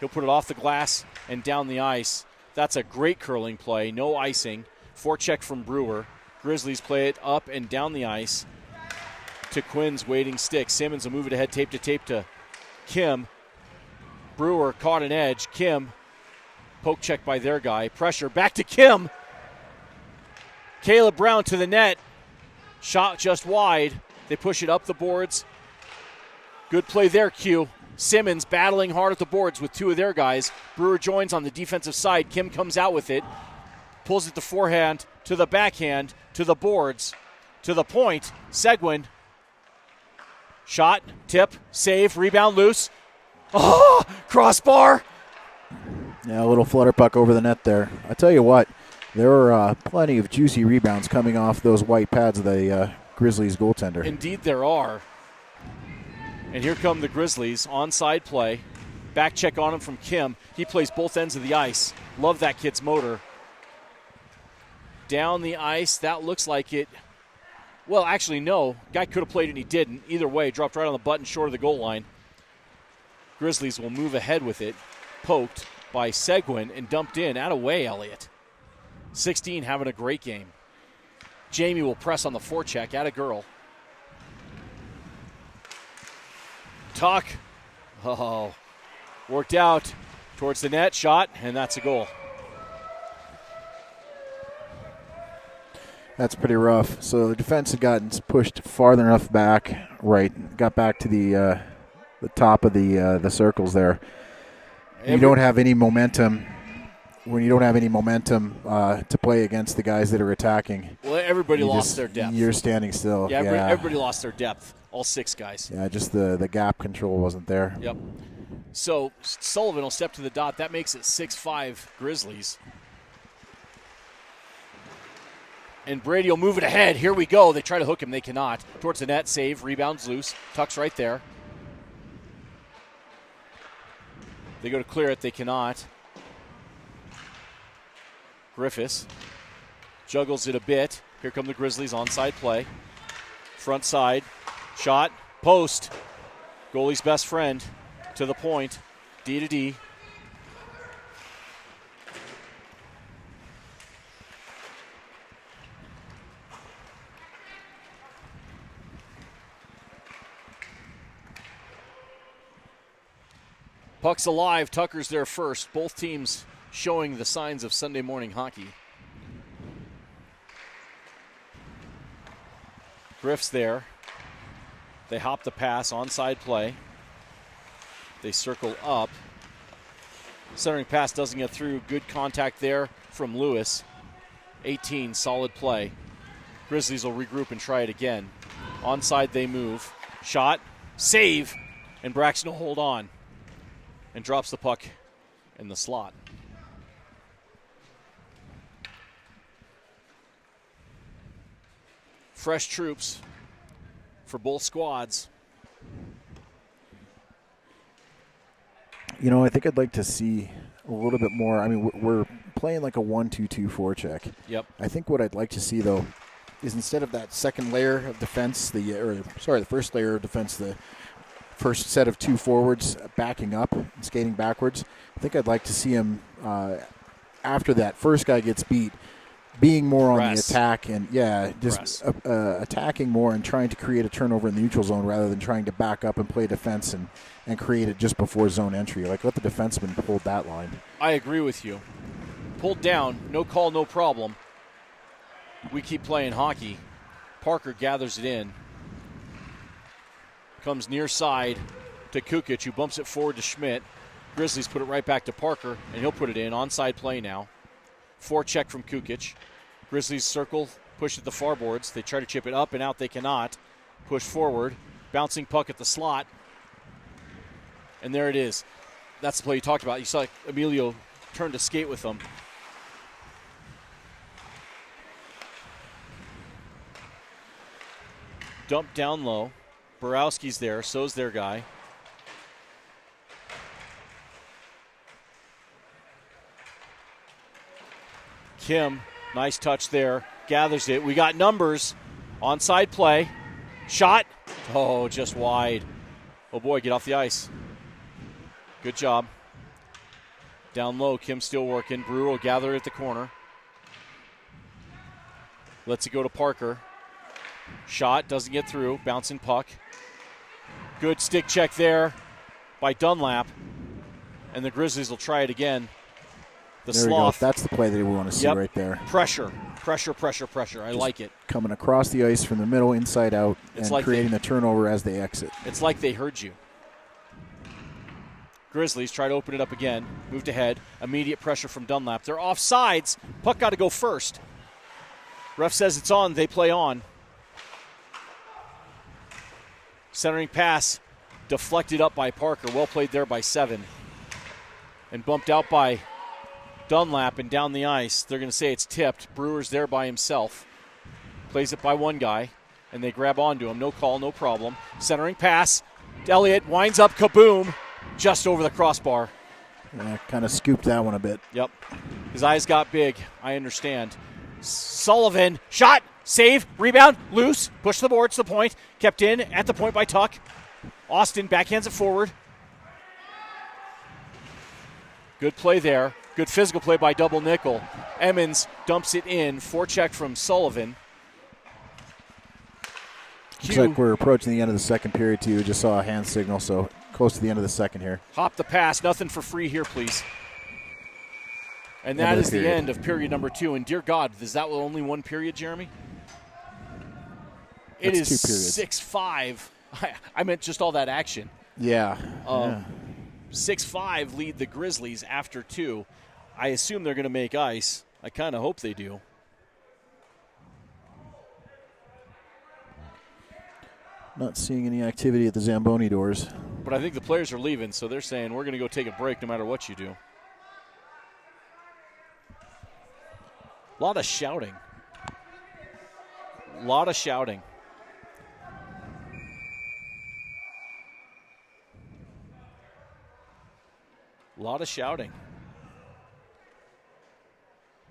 He'll put it off the glass and down the ice. That's a great curling play. No icing. Forecheck from Brewer. Grizzlies play it up and down the ice to Quinn's waiting stick. Simmons will move it ahead, tape to Kim. Brewer caught an edge. Kim, poke check by their guy. Pressure, back to Kim. Caleb Brown to the net. Shot just wide. They push it up the boards. Good play there, Q. Simmons battling hard at the boards with 2 of their guys. Brewer joins on the defensive side. Kim comes out with it. Pulls it to forehand, to the backhand, to the boards, to the point. Seguin. Shot, tip, save, rebound loose. Oh, crossbar. Yeah, a little flutter puck over the net there. I tell you what, there were plenty of juicy rebounds coming off those white pads of the Grizzlies goaltender. Indeed there are. And here come the Grizzlies, onside play. Back check on him from Kim. He plays both ends of the ice. Love that kid's motor. Down the ice, that looks like it. Well, actually, no. Guy could have played and he didn't. Either way, dropped right on the button short of the goal line. Grizzlies will move ahead with it. Poked by Seguin and dumped in. Out of way, Elliott. 16 having a great game. Jamie will press on the forecheck. At a girl. Tuck. Oh, worked out towards the net. Shot, and that's a goal. That's pretty rough. So the defense had gotten pushed farther enough back, right, got back to the top of the circles there. You don't have any momentum. When you don't have any momentum to play against the guys that are attacking. Well, everybody lost their depth. You're standing still. Yeah, everybody lost their depth. All 6 guys. Yeah, just the gap control wasn't there. Yep. So Sullivan will step to the dot. That makes it 6-5 Grizzlies. And Brady will move it ahead. Here we go. They try to hook him. They cannot. Towards the net. Save. Rebounds loose. Tuck's right there. They go to clear it. They cannot. Griffis juggles it a bit. Here come the Grizzlies. Onside play. Front side. Shot. Post. Goalie's best friend. To the point. D to D. Puck's alive. Tucker's there first. Both teams showing the signs of Sunday morning hockey. Griff's there. They hop the pass. Onside play. They circle up. Centering pass doesn't get through. Good contact there from Lewis. 18, solid play. Grizzlies will regroup and try it again. Onside they move. Shot. Save. And Braxton will hold on. And drops the puck in the slot. Fresh troops for both squads. You know, I think I'd like to see a little bit more. I mean, we're playing like a 1-2-2 forecheck. Yep. I think what I'd like to see, though, is instead of that second layer of defense, the first layer of defense, the first set of 2 forwards backing up and skating backwards, I think I'd like to see him, after that first guy gets beat, being more on the attack and, attacking more and trying to create a turnover in the neutral zone rather than trying to back up and play defense and create it just before zone entry. Like, let the defenseman hold that line. I agree with you. Pulled down, no call, no problem. We keep playing hockey. Parker gathers it in. Comes near side to Kukic, who bumps it forward to Schmidt. Grizzlies put it right back to Parker, and he'll put it in. Onside play now. Forecheck from Kukic. Grizzlies circle, push at the far boards. They try to chip it up and out. They cannot. Push forward. Bouncing puck at the slot. And there it is. That's the play you talked about. You saw Emilio turn to skate with them. Dump down low. Borowski's there. So's their guy. Kim, nice touch there. Gathers it. We got numbers. Onside play. Shot. Oh, just wide. Oh, boy, get off the ice. Good job. Down low, Kim still working. Brewer will gather at the corner. Lets it go to Parker. Shot, doesn't get through. Bouncing puck. Good stick check there by Dunlap. And the Grizzlies will try it again. The there sloth. That's the play that we want to see right there. Pressure. I like it. Coming across the ice from the middle, inside out, and like creating the turnover as they exit. It's like they heard you. Grizzlies try to open it up again. Moved ahead. Immediate pressure from Dunlap. They're off sides. Puck got to go first. Ref says it's on. They play on. Centering pass deflected up by Parker. Well played there by 7. And bumped out by Dunlap and down the ice. They're going to say it's tipped. Brewer's there by himself. Plays it by one guy. And they grab onto him. No call, no problem. Centering pass. Elliott winds up. Kaboom. Just over the crossbar. Yeah, kind of scooped that one a bit. Yep. His eyes got big. I understand. Sullivan. Shot. Save. Rebound. Loose. Push the boards to the point. Kept in at the point by Tuck. Austin backhands it forward. Good play there. Good physical play by double nickel. Emmons dumps it in. Forecheck from Sullivan. Looks like we're approaching the end of the second period, too. Just saw a hand signal, so close to the end of the second here. Hop the pass. Nothing for free here, please. And that is the end of period number 2. And dear God, is that only one period, Jeremy? It is 6-5. I meant just all that action. Yeah. 6-5 lead the Grizzlies after 2. I assume they're going to make ice. I kind of hope they do. Not seeing any activity at the Zamboni doors. But I think the players are leaving, so they're saying we're going to go take a break no matter what you do. A lot of shouting. A lot of shouting. A lot of shouting.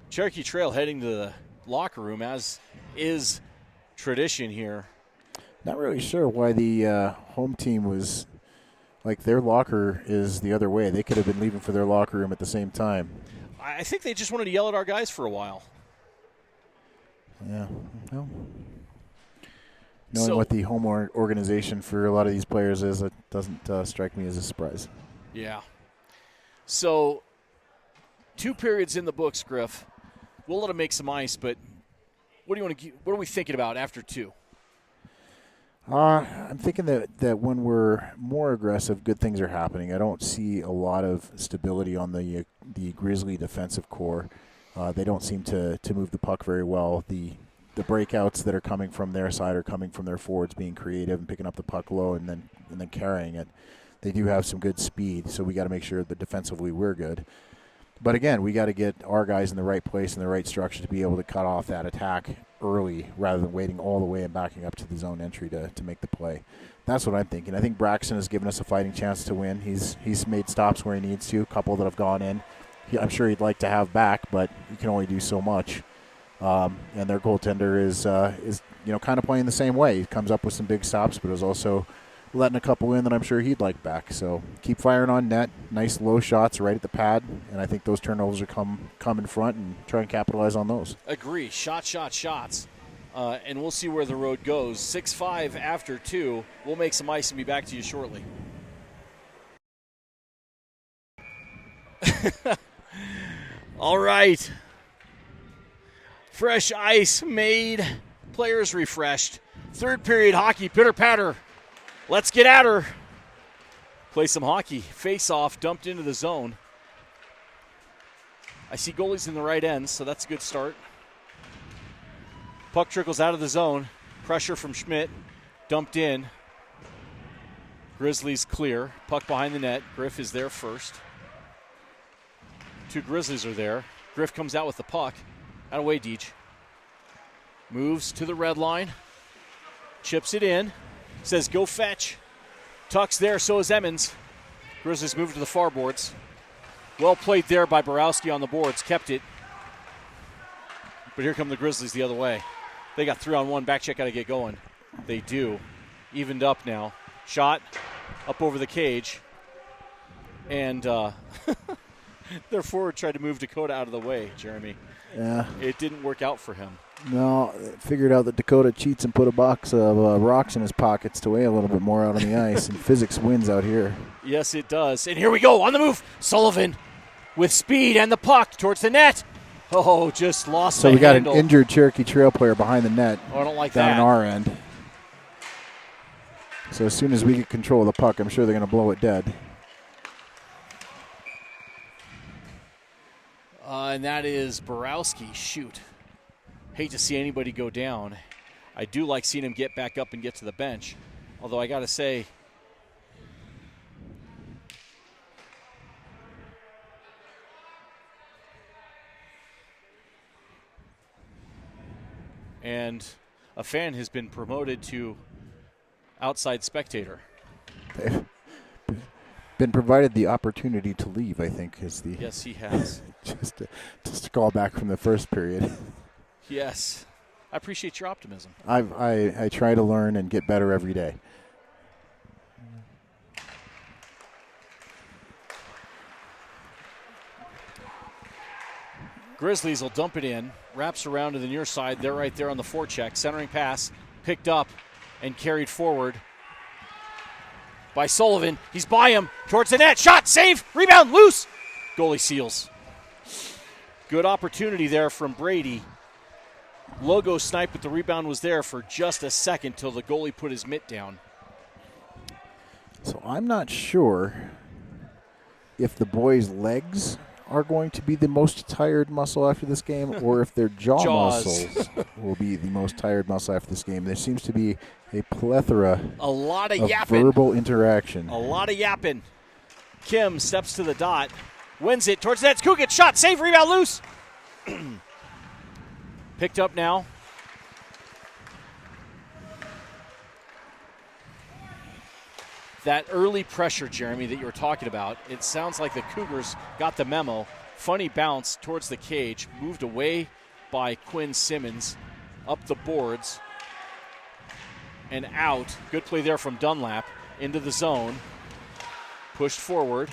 Cherokee Trail heading to the locker room, as is tradition here. Not really sure why the home team was, like, their locker is the other way. They could have been leaving for their locker room at the same time. I think they just wanted to yell at our guys for a while. Yeah. Well, knowing what the home organization for a lot of these players is, it doesn't strike me as a surprise. Yeah. So, 2 periods in the books, Griff. We'll let them make some ice, but what are we thinking about after 2? I'm thinking that when we're more aggressive, good things are happening. I don't see a lot of stability on the Grizzly defensive core. They don't seem to move the puck very well. The breakouts that are coming from their side are coming from their forwards being creative and picking up the puck low and then carrying it. They do have some good speed, so we got to make sure that defensively we're good. But again, we got to get our guys in the right place and the right structure to be able to cut off that attack early rather than waiting all the way and backing up to the zone entry to make the play. That's what I'm thinking. I think Braxton has given us a fighting chance to win. He's made stops where he needs to, a couple that have gone in. I'm sure he'd like to have back, but you can only do so much. And their goaltender is kind of playing the same way. He comes up with some big stops, but is also letting a couple in that I'm sure he'd like back. So keep firing on net. Nice low shots right at the pad, and I think those turnovers will come in front and try and capitalize on those. Agree. Shots. And we'll see where the road goes. 6-5 after 2. We'll make some ice and be back to you shortly. All right. Fresh ice made. Players refreshed. Third period hockey, pitter-patter. Let's get at her. Play some hockey. Face-off, dumped into the zone. I see goalies in the right end, so that's a good start. Puck trickles out of the zone. Pressure from Schmidt. Dumped in. Grizzlies clear. Puck behind the net. Griff is there first. 2 Grizzlies are there. Griff comes out with the puck. Out of way, Deej. Moves to the red line. Chips it in. Says, go fetch. Tuck's there, so is Emmons. Grizzlies move to the far boards. Well played there by Borowski on the boards. Kept it. But here come the Grizzlies the other way. They got 3-on-1. Back check got to get going. They do. Evened up now. Shot up over the cage. And their forward tried to move Dakota out of the way, Jeremy. Yeah. It didn't work out for him. No, figured out that Dakota cheats and put a box of rocks in his pockets to weigh a little bit more out on the ice, and physics wins out here. Yes, it does. And here we go, on the move. Sullivan with speed and the puck towards the net. Oh, just lost the handle. So we got an injured Cherokee Trail player behind the net. Oh, I don't like down that. on our end. So as soon as we get control of the puck, I'm sure they're going to blow it dead. And that is Borowski. Shoot. Hate to see anybody go down. I do like seeing him get back up and get to the bench. Although I got to say, and a fan has been promoted to outside spectator. They've been provided the opportunity to leave, I think, is the... Yes, he has. just to call back from the first period. Yes. I appreciate your optimism. I try to learn and get better every day. Grizzlies will dump it in, wraps around to the near side. They're right there on the forecheck. Centering pass, picked up and carried forward by Sullivan. He's by him, towards the net. Shot, save, rebound, loose. Goalie seals. Good opportunity there from Brady. Logo snipe, but the rebound was there for just a second till the goalie put his mitt down. So I'm not sure if the boys' legs are going to be the most tired muscle after this game or if their jaws muscles will be the most tired muscle after this game. There seems to be a plethora of yapping. Verbal interaction. A lot of yapping. Kim steps to the dot, wins it towards the net. Kukic, shot, save, rebound, loose. Picked up now. That early pressure, Jeremy, that you were talking about, it sounds like the Cougars got the memo. Funny bounce towards the cage, moved away by Quinn Simmons, up the boards, and out. Good play there from Dunlap into the zone. Pushed forward.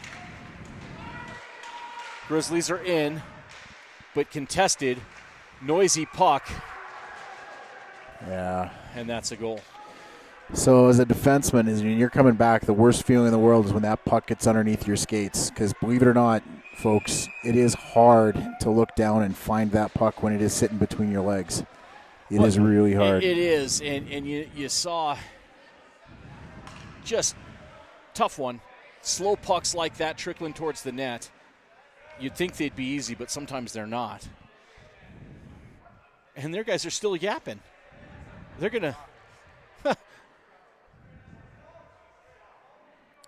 Grizzlies are in, but contested. Noisy puck. Yeah. And that's a goal. So as a defenseman, when you're coming back, the worst feeling in the world is when that puck gets underneath your skates. Because believe it or not, folks, it is hard to look down and find that puck when it is sitting between your legs. It is really hard. It is, and you saw just tough one. Slow pucks like that trickling towards the net. You'd think they'd be easy, but sometimes they're not. And their guys are still yapping. They're going to...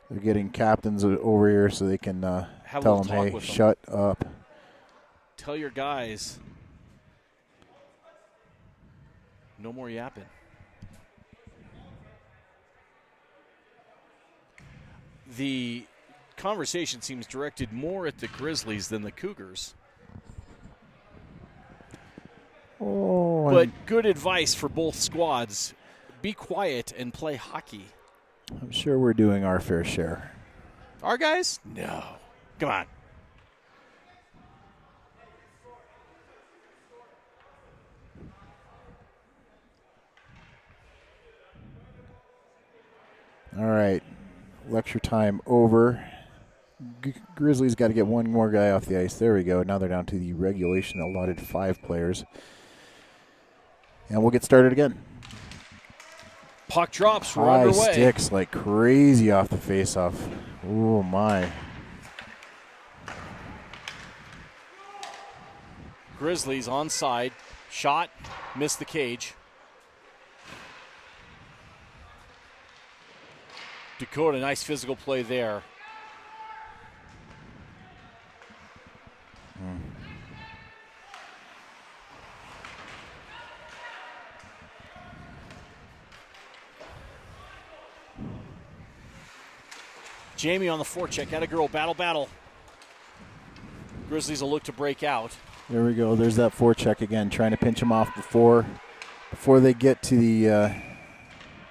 They're getting captains over here so they can tell them, hey, shut up. Tell your guys. No more yapping. The conversation seems directed more at the Grizzlies than the Cougars. Oh, but good advice for both squads. Be quiet and play hockey. I'm sure we're doing our fair share. Our guys? No. Come on. All right. Lecture time over. Grizzlies got to get one more guy off the ice. There we go. Now they're down to the regulation allotted 5 players. And we'll get started again. Puck drops. We're High underway. Sticks like crazy off the faceoff. Oh, my. Grizzlies onside. Shot. Missed the cage. Dakota, nice physical play there. Jamie on the forecheck. Had a girl. Battle. Grizzlies will look to break out. There we go. There's that forecheck again, trying to pinch him off before they get to the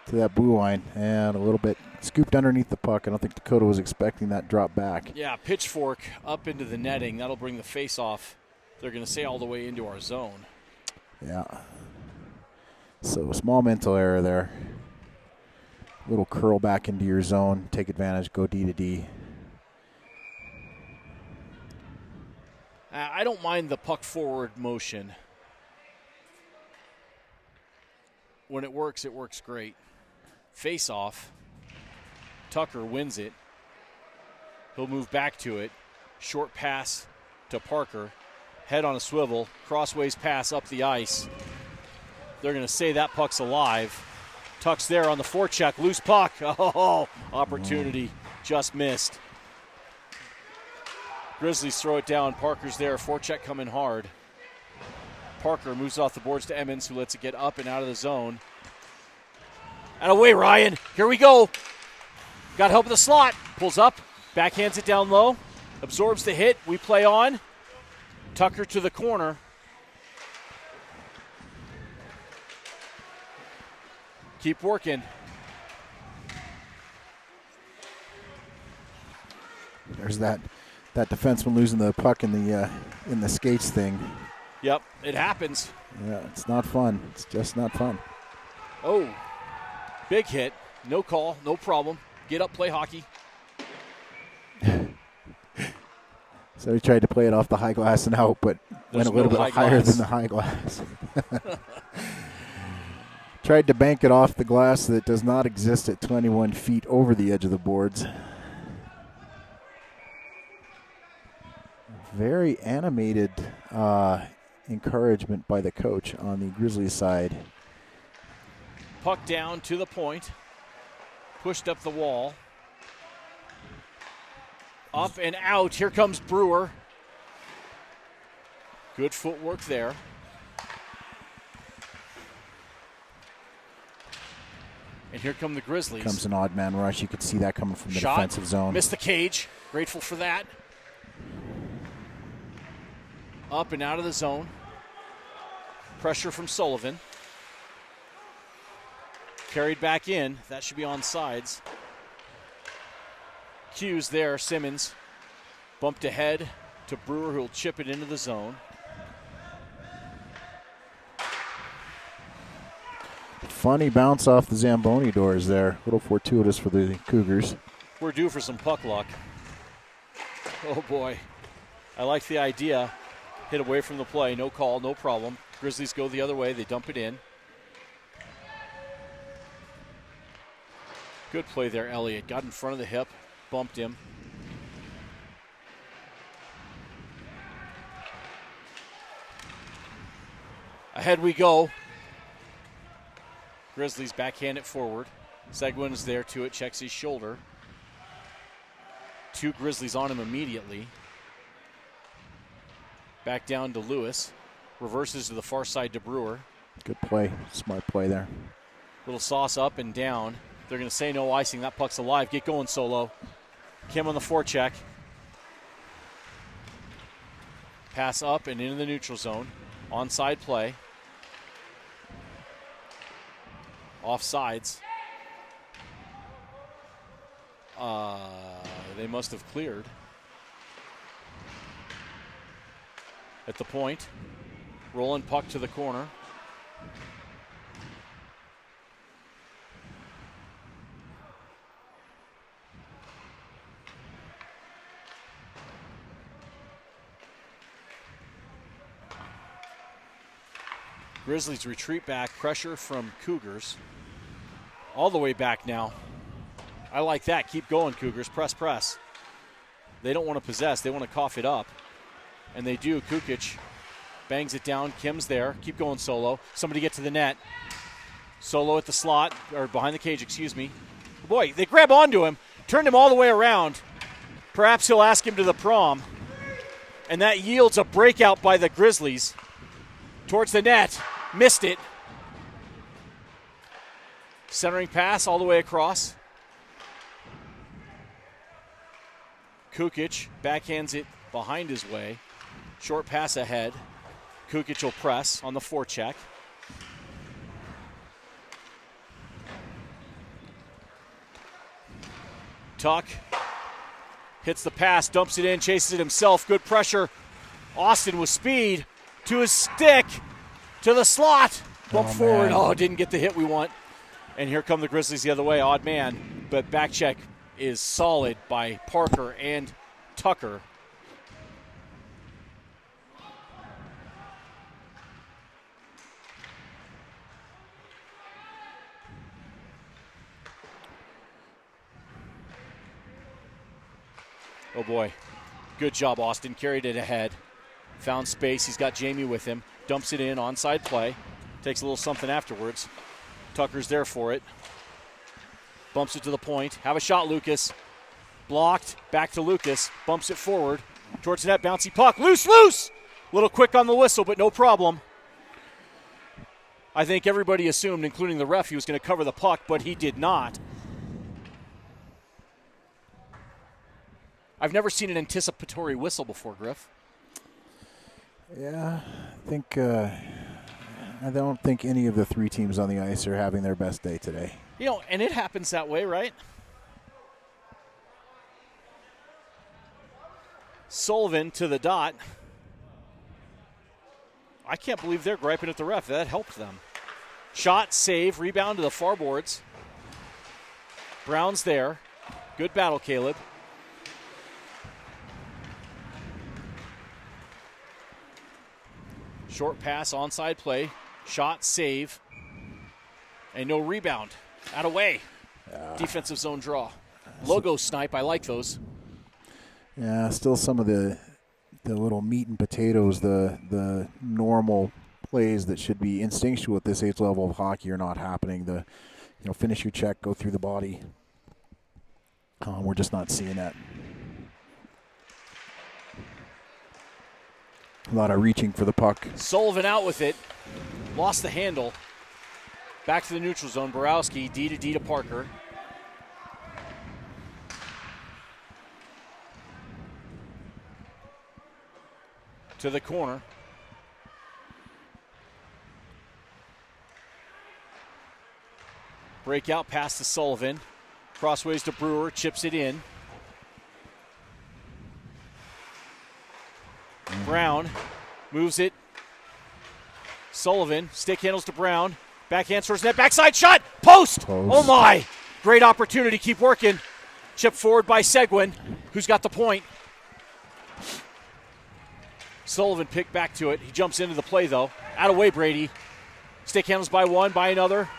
to that blue line, and a little bit scooped underneath the puck. I don't think Dakota was expecting that drop back. Yeah, pitchfork up into the netting. That'll bring the face off. They're going to say all the way into our zone. Yeah. So small mental error there. Little curl back into your zone. Take advantage. Go D to D. I don't mind the puck forward motion. When it works great. Face off. Tucker wins it. He'll move back to it. Short pass to Parker. Head on a swivel. Crossways pass up the ice. They're going to say that puck's alive. Tuck's there on the forecheck. Loose puck. Oh, opportunity. Just missed. Grizzlies throw it down. Parker's there. Forecheck coming hard. Parker moves it off the boards to Emmons, who lets it get up and out of the zone. And away, Ryan. Here we go. Got help with the slot. Pulls up. Backhands it down low. Absorbs the hit. We play on. Tucker to the corner. Keep working. There's that that defenseman losing the puck in the skates thing. Yep, it happens. Yeah, it's not fun. It's just not fun. Oh, big hit. No call, no problem. Get up, play hockey. So he tried to play it off the high glass and out, but went a little bit higher than the high glass. Tried to bank it off the glass that does not exist at 21 feet over the edge of the boards. Very animated encouragement by the coach on the Grizzlies side. Puck down to the point. Pushed up the wall. Up and out. Here comes Brewer. Good footwork there. And here come the Grizzlies. Comes an odd man rush. You could see that coming from the Shot. defensive zone. Missed the cage. Grateful for that. Up and out of the zone. Pressure from Sullivan. Carried back in. That should be on sides. Cues there. Simmons bumped ahead to Brewer, who will chip it into the zone. Funny bounce off the Zamboni doors there. A little fortuitous for the Cougars. We're due for some puck luck. Oh, boy. I like the idea. Hit away from the play. No call, no problem. Grizzlies go the other way. They dump it in. Good play there, Elliott. Got in front of the hip. Bumped him. Ahead we go. Grizzlies backhand it forward. Seguin is there to it, checks his shoulder. Two Grizzlies on him immediately. Back down to Lewis. Reverses to the far side to Brewer. Good play. Smart play there. Little sauce up and down. They're going to say no icing. That puck's alive. Get going, Solo. Kim on the forecheck. Pass up and into the neutral zone. Onside play. Offsides. They must have cleared. At the point. Rolling puck to the corner. Grizzlies retreat back. Pressure from Cougars. All the way back now. I like that. Keep going, Cougars. Press, press. They don't want to possess. They want to cough it up. And they do. Kukic bangs it down. Kim's there. Keep going, Solo. Somebody get to the net. Solo at the slot, or behind the cage, excuse me. Boy, they grab onto him. Turned him all the way around. Perhaps he'll ask him to the prom. And that yields a breakout by the Grizzlies. Towards the net. Missed it. Centering pass all the way across. Kukic backhands it behind his way. Short pass ahead. Kukic will press on the forecheck. Tuck hits the pass, dumps it in, chases it himself. Good pressure. Austin with speed to his stick, to the slot. Bump forward. Oh, didn't get the hit we want. And here come the Grizzlies the other way. Odd man. But back check is solid by Parker and Tucker. Oh, boy. Good job, Austin. Carried it ahead. Found space. He's got Jamie with him. Dumps it in. Onside play. Takes a little something afterwards. Tucker's there for it. Bumps it to the point. Have a shot, Lucas. Blocked. Back to Lucas. Bumps it forward. Towards the net. Bouncy puck. Loose, loose! A little quick on the whistle, but no problem. I think everybody assumed, including the ref, he was going to cover the puck, but he did not. I've never seen an anticipatory whistle before, Griff. Yeah, I don't think any of the three teams on the ice are having their best day today. You know, and it happens that way, right? Sullivan to the dot. I can't believe they're griping at the ref. That helped them. Shot, save, rebound to the far boards. Brown's there. Good battle, Caleb. Short pass, onside play. Shot, save. And no rebound. Out of way. Defensive zone draw. Logo snipe, I like those. Yeah, still some of the little meat and potatoes, the normal plays that should be instinctual at this age level of hockey are not happening. Finish your check, go through the body. We're just not seeing that. A lot of reaching for the puck. Sullivan out with it. Lost the handle. Back to the neutral zone. Borowski, D to Parker. To the corner. Breakout pass to Sullivan. Crossways to Brewer, chips it in. Brown moves it. Sullivan, stick handles to Brown. Backhand towards net, backside shot, post! Oh my! Great opportunity, keep working. Chip forward by Seguin, who's got the point. Sullivan picked back to it. He jumps into the play, though. Out of way, Brady. Stick handles by one, by another.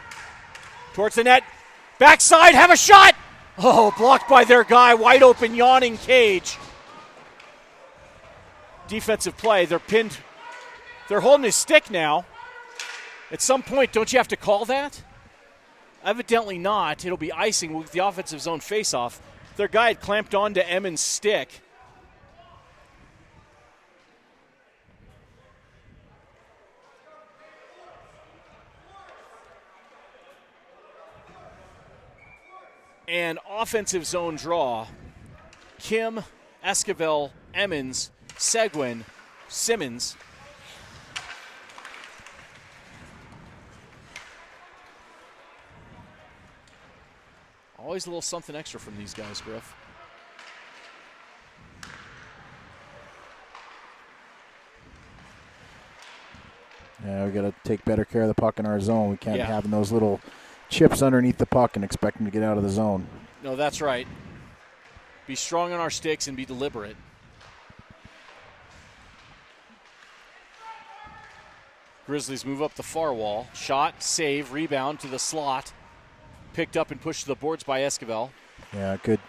Towards the net. Backside, have a shot! Oh, blocked by their guy. Wide open, yawning cage. Defensive play. They're pinned. They're holding his stick now. At some point, don't you have to call that? Evidently not. It'll be icing with the offensive zone faceoff. Their guy had clamped onto Emmons' stick. And offensive zone draw. Kim, Esquivel, Emmons, Seguin, Simmons. Always a little something extra from these guys, Griff. Yeah, we got to take better care of the puck in our zone. We can't have those little chips underneath the puck and expect them to get out of the zone. No, that's right. Be strong on our sticks and be deliberate. Grizzlies move up the far wall. Shot, save, rebound to the slot. Picked up and pushed to the boards by Esquivel. Yeah, good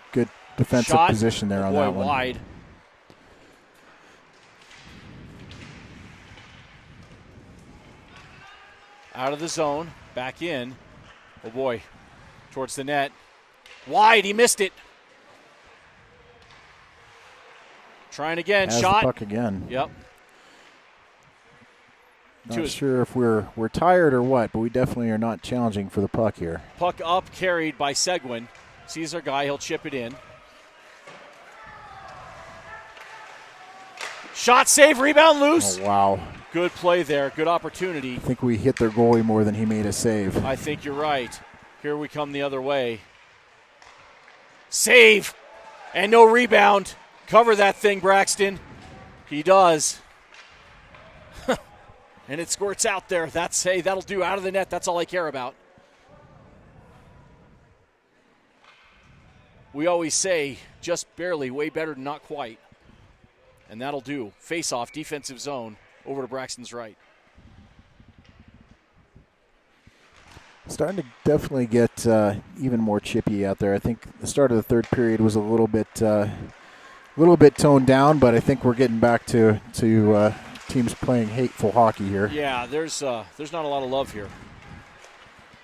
defensive Shot, position there on that one. Wide. Out of the zone, back in. Oh boy, towards the net. Wide, he missed it. Trying again, Has shot. The puck again. Yep. Not sure if we're tired or what, but we definitely are not challenging for the puck here. Puck up, carried by Seguin. Sees our guy, he'll chip it in. Shot, save, rebound, loose. Oh, wow. Good play there, good opportunity. I think we hit their goalie more than he made a save. I think you're right. Here we come the other way. Save, and no rebound. Cover that thing, Braxton. He does. And it squirts out there. That'll do. Out of the net, that's all I care about. We always say, just barely, way better than not quite. And that'll do. Face-off, defensive zone, over to Braxton's right. Starting to definitely get even more chippy out there. I think the start of the third period was a little bit toned down, but I think we're getting back to teams playing hateful hockey here. Yeah, there's not a lot of love here.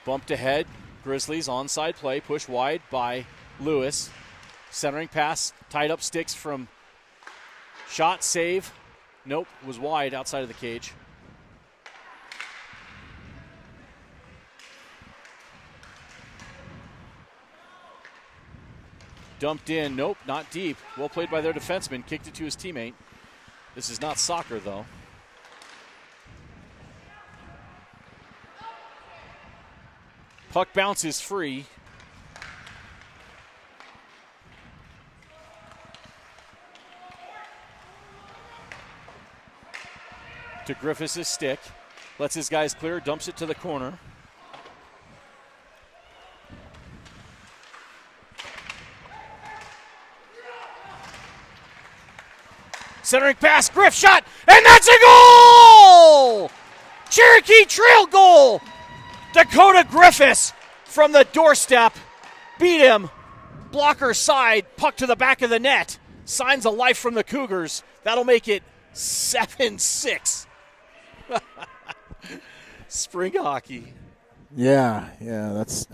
Bumped ahead. Grizzlies onside play, push wide by Lewis. Centering pass, tied up sticks from shot, save. Nope, was wide outside of the cage. Dumped in, nope, not deep. Well played by their defenseman, kicked it to his teammate. This is not soccer, though. Puck bounces free. to Griffis' stick. Lets his guys clear, dumps it to the corner. Centering pass, Griff shot, and that's a goal! Cherokee Trail goal! Dakota Griffis from the doorstep beat him. Blocker side, puck to the back of the net. Signs of life from the Cougars. That'll make it 7-6. Spring hockey. Yeah, that's,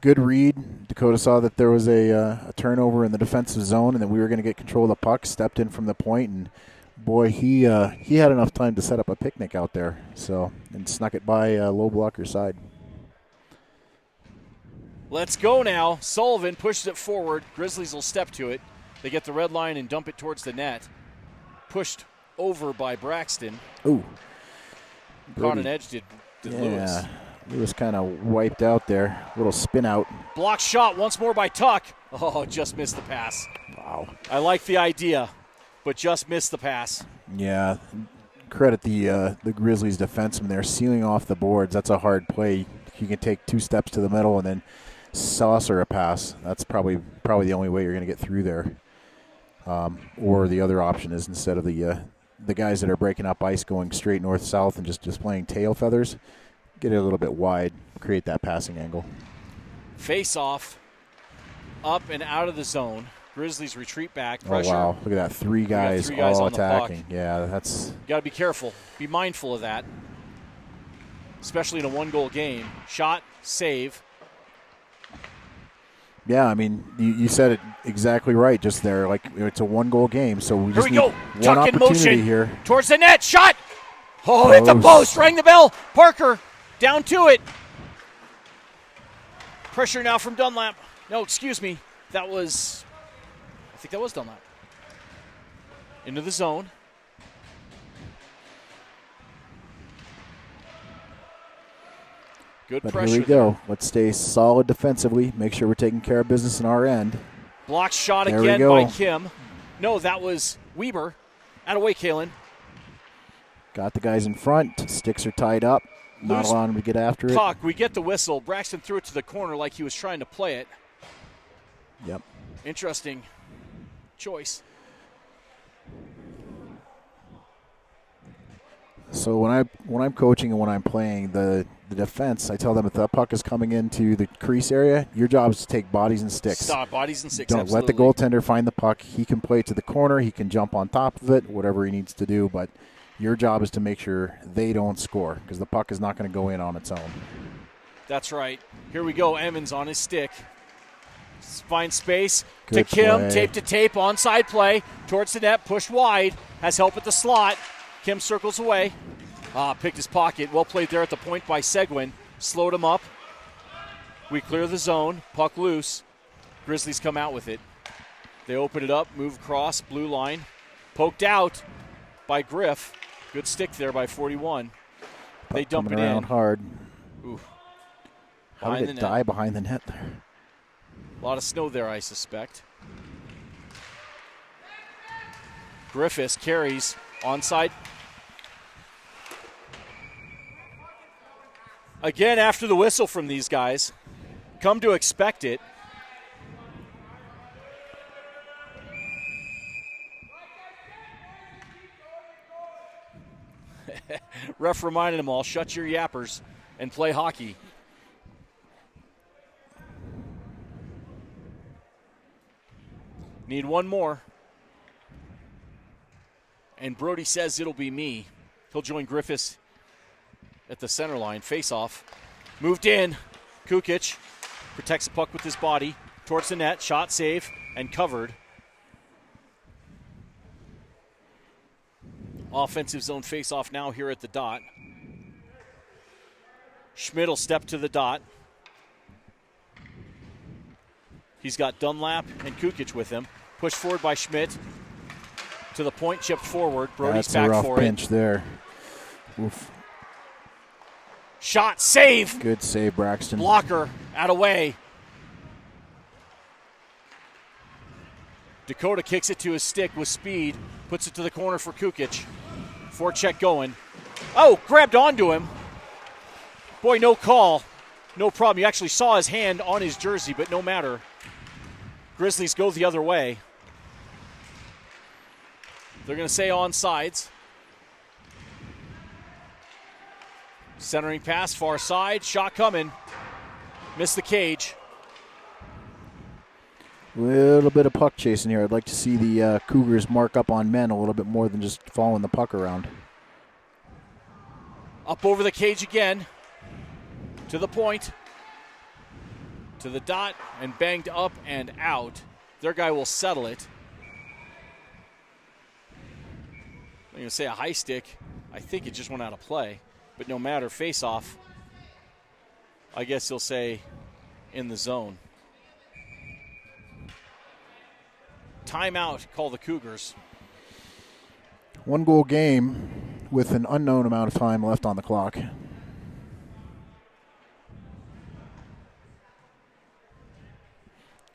good read. Dakota saw that there was a turnover in the defensive zone and that we were going to get control of the puck, stepped in from the point, and boy, he had enough time to set up a picnic out there, and snuck it by low blocker side. Let's go now. Sullivan pushes it forward. Grizzlies will step to it. They get the red line and dump it towards the net. Pushed over by Braxton. Ooh. Caught an edge, did Lewis. Lewis kind of wiped out there. Little spin out. Block shot once more by Tuck. Oh, just missed the pass. Wow. I like the idea, but just missed the pass. Yeah. Credit the Grizzlies defenseman there, sealing off the boards. That's a hard play. You can take 2 steps to the middle and then saucer a pass. That's probably the only way you're going to get through there. Or the other option is instead of the guys that are breaking up ice going straight north-south and just displaying tail feathers, get it a little bit wide, create that passing angle. Face off, up and out of the zone. Grizzlies retreat back. Pressure. Oh, wow. Look at that. 3 guys, all attacking. Yeah, that's... You got to be careful. Be mindful of that, especially in a 1-goal game. Shot, save. Yeah, you said it exactly right just there. Like, it's a 1-goal game, so we just need go. one Tuck in opportunity motion here. Towards the net. Shot. Oh, hit the post. Rang the bell. Parker down to it. Pressure now from Dunlap. No, excuse me. I think that was Dunlap. Into the zone. Good pressure. Here we go. Let's stay solid defensively. Make sure we're taking care of business on our end. Block shot again by Kim. No, that was Weber. Out of way, Kalen. Got the guys in front. Sticks are tied up. Not allowing them to get after it. Puck. We get the whistle. Braxton threw it to the corner like he was trying to play it. Yep. Interesting choice. So when I'm coaching and when I'm playing the defense, I tell them if that puck is coming into the crease area, your job is to take bodies and sticks. Stop, bodies and sticks. Don't absolutely. let the goaltender find the puck. He can play it to the corner. He can jump on top of it, whatever he needs to do. But your job is to make sure they don't score because the puck is not going to go in on its own. That's right. Here we go. Emmons on his stick. Finds space Good to Kim. play. Tape to tape. Onside play. Towards the net. Pushed wide. Has help at the slot. Kim circles away. Picked his pocket. Well played there at the point by Seguin. Slowed him up. We clear the zone. Puck loose. Grizzlies come out with it. They open it up. Move across. Blue line. Poked out by Griff. Good stick there by 41. They dump it around in. Hard. Ooh. How did it die behind the net there? A lot of snow there, I suspect. Griffis carries onside. Again, after the whistle from these guys, come to expect it. Ref reminded them all, shut your yappers and play hockey. Need one more. And Brody says it'll be me. He'll join Griffis at the center line. Face off. Moved in. Kukic protects the puck with his body. Towards the net. Shot, save, and covered. Offensive zone face off now here at the dot. Schmidt will step to the dot. He's got Dunlap and Kukic with him. Pushed forward by Schmidt. To the point, chipped forward. Brody's back for it. That's a rough pinch there. Oof. Shot, save. Good save, Braxton. Blocker, out of way. Dakota kicks it to his stick with speed. Puts it to the corner for Kukic. Forecheck going. Oh, grabbed onto him. Boy, no call. No problem. You actually saw his hand on his jersey, but no matter. Grizzlies go the other way. They're going to say onside. Centering pass, far side. Shot coming. Missed the cage. A little bit of puck chasing here. I'd like to see the Cougars mark up on men a little bit more than just following the puck around. Up over the cage again. To the point. To the dot. And banged up and out. Their guy will settle it. I'm going to say a high stick. I think it just went out of play. But no matter, face off. I guess he'll say in the zone. Timeout, call the Cougars. 1-goal game with an unknown amount of time left on the clock.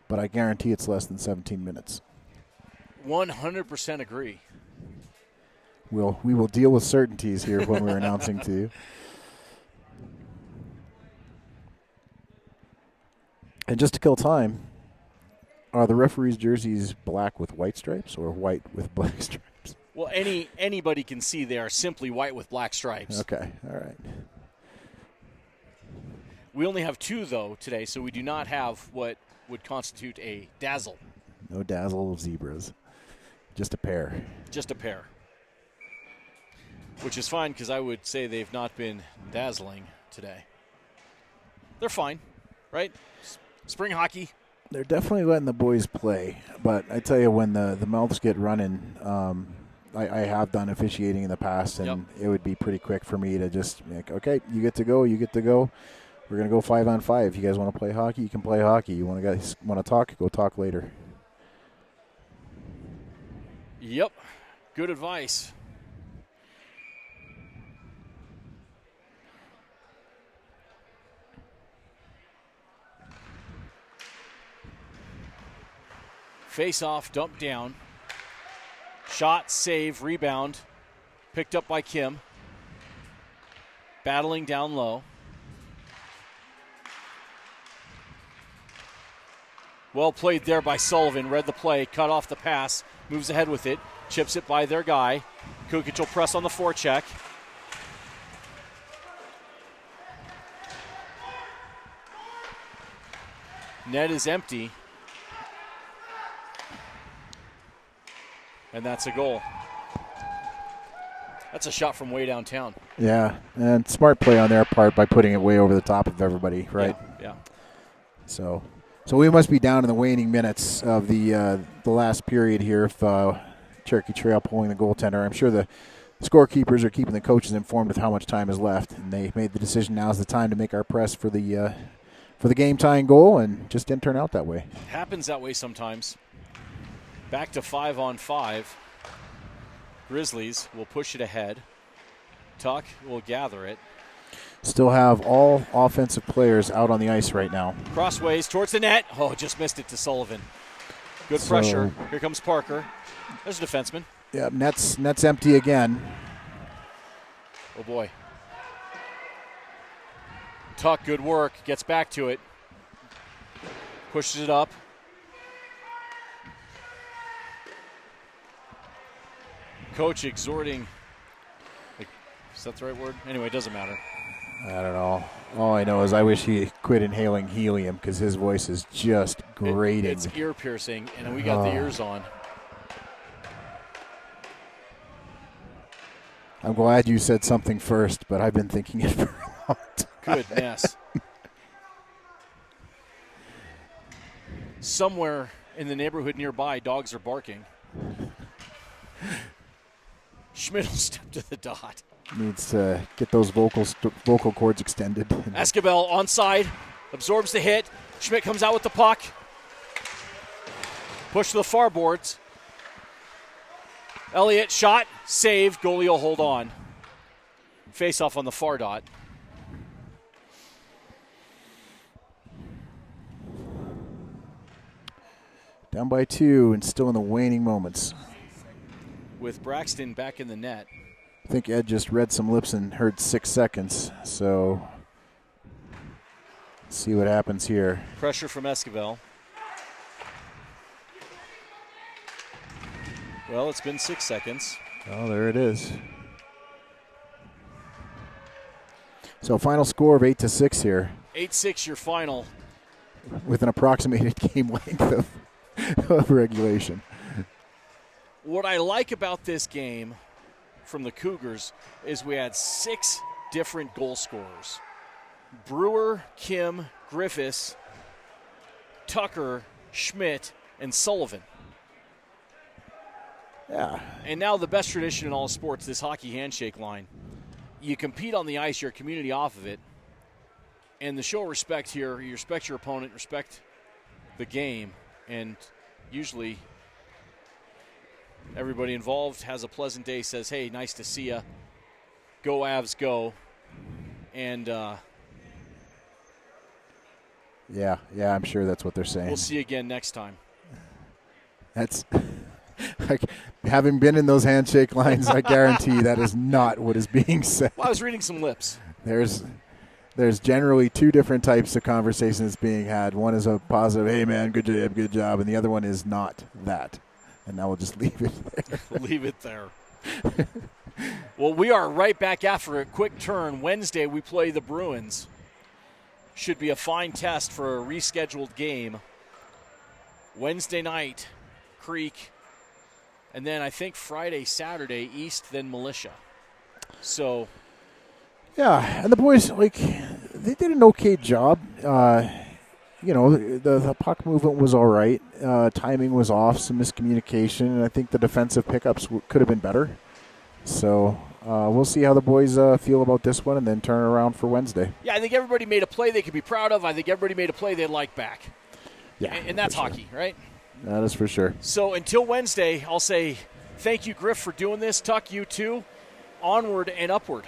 But I guarantee it's less than 17 minutes. 100% agree. We will deal with certainties here when we're announcing to you. And just to kill time, are the referees' jerseys black with white stripes or white with black stripes? Well, anybody can see they are simply white with black stripes. Okay, all right. We only have 2, though, today, so we do not have what would constitute a dazzle. No dazzle zebras. Just a pair. Just a pair. Which is fine because I would say they've not been dazzling today. They're fine, right? Spring hockey. They're definitely letting the boys play. But I tell you, when the mouths get running, I have done officiating in the past, and It would be pretty quick for me to just make, okay, you get to go. We're going to go 5-on-5. If you guys want to play hockey, you can play hockey. You want to talk, go talk later. Yep. Good advice. Face off, dump down. Shot, save, rebound. Picked up by Kim. Battling down low. Well played there by Sullivan. Read the play, cut off the pass, moves ahead with it, chips it by their guy. Kukic will press on the forecheck. Net is empty. And that's a goal. That's a shot from way downtown. Yeah, and smart play on their part by putting it way over the top of everybody, right? Yeah. So we must be down in the waning minutes of the last period here if Cherokee Trail pulling the goaltender. I'm sure the scorekeepers are keeping the coaches informed of how much time is left, and they made the decision now's the time to make our press for the game-tying goal, and just didn't turn out that way. Happens that way sometimes. Back to 5-on-5. Grizzlies will push it ahead. Tuck will gather it. Still have all offensive players out on the ice right now. Crossways towards the net. Oh, just missed it to Sullivan. Good pressure. Here comes Parker. There's a defenseman. Yeah, net's empty again. Oh, boy. Tuck, good work. Gets back to it. Pushes it up. Coach exhorting. Is that the right word? Anyway, it doesn't matter. I don't know. All I know is I wish he quit inhaling helium because his voice is just grating. It's ear piercing, and we got the ears on. I'm glad you said something first, but I've been thinking it for a long time. Goodness. Somewhere in the neighborhood nearby, dogs are barking. Schmidt will step to the dot. Needs to get those vocal cords extended. Escobar onside, absorbs the hit. Schmidt comes out with the puck. Push to the far boards. Elliott shot, save. Goalie will hold on. Face off on the far dot. Down by 2 and still in the waning moments. With Braxton back in the net. I think Ed just read some lips and heard 6 seconds. So let's see what happens here. Pressure from Esquivel. Well, it's been 6 seconds. Oh, there it is. So final score of 8-6 here. 8-6 your final. With an approximated game length of regulation. What I like about this game from the Cougars is we had 6 different goal scorers. Brewer, Kim, Griffis, Tucker, Schmidt, and Sullivan. Yeah. And now the best tradition in all sports, this hockey handshake line. You compete on the ice, you're a community off of it. And the show of respect here, you respect your opponent, respect the game, and usually everybody involved has a pleasant day, says, hey, nice to see ya. Go Avs, go. And yeah, I'm sure that's what they're saying. We'll see you again next time. That's like, having been in those handshake lines, I guarantee that is not what is being said. Well, I was reading some lips. There's generally 2 different types of conversations being had. One is a positive, hey, man, good job, and the other one is not that. And now we'll just leave it there. Leave it there. Well, we are right back after a quick turn. Wednesday, we play the Bruins. Should be a fine test for a rescheduled game. Wednesday night, Creek. And then I think Friday, Saturday, East, then Militia. So... yeah, and the boys, they did an okay job. The puck movement was all right. Timing was off, some miscommunication, and I think the defensive pickups could have been better. So we'll see how the boys feel about this one and then turn it around for Wednesday. Yeah, I think everybody made a play they could be proud of. I think everybody made a play they'd like back. Yeah, and that's hockey, right? That is for sure. So until Wednesday, I'll say thank you, Griff, for doing this. Tuck, you too. Onward and upward.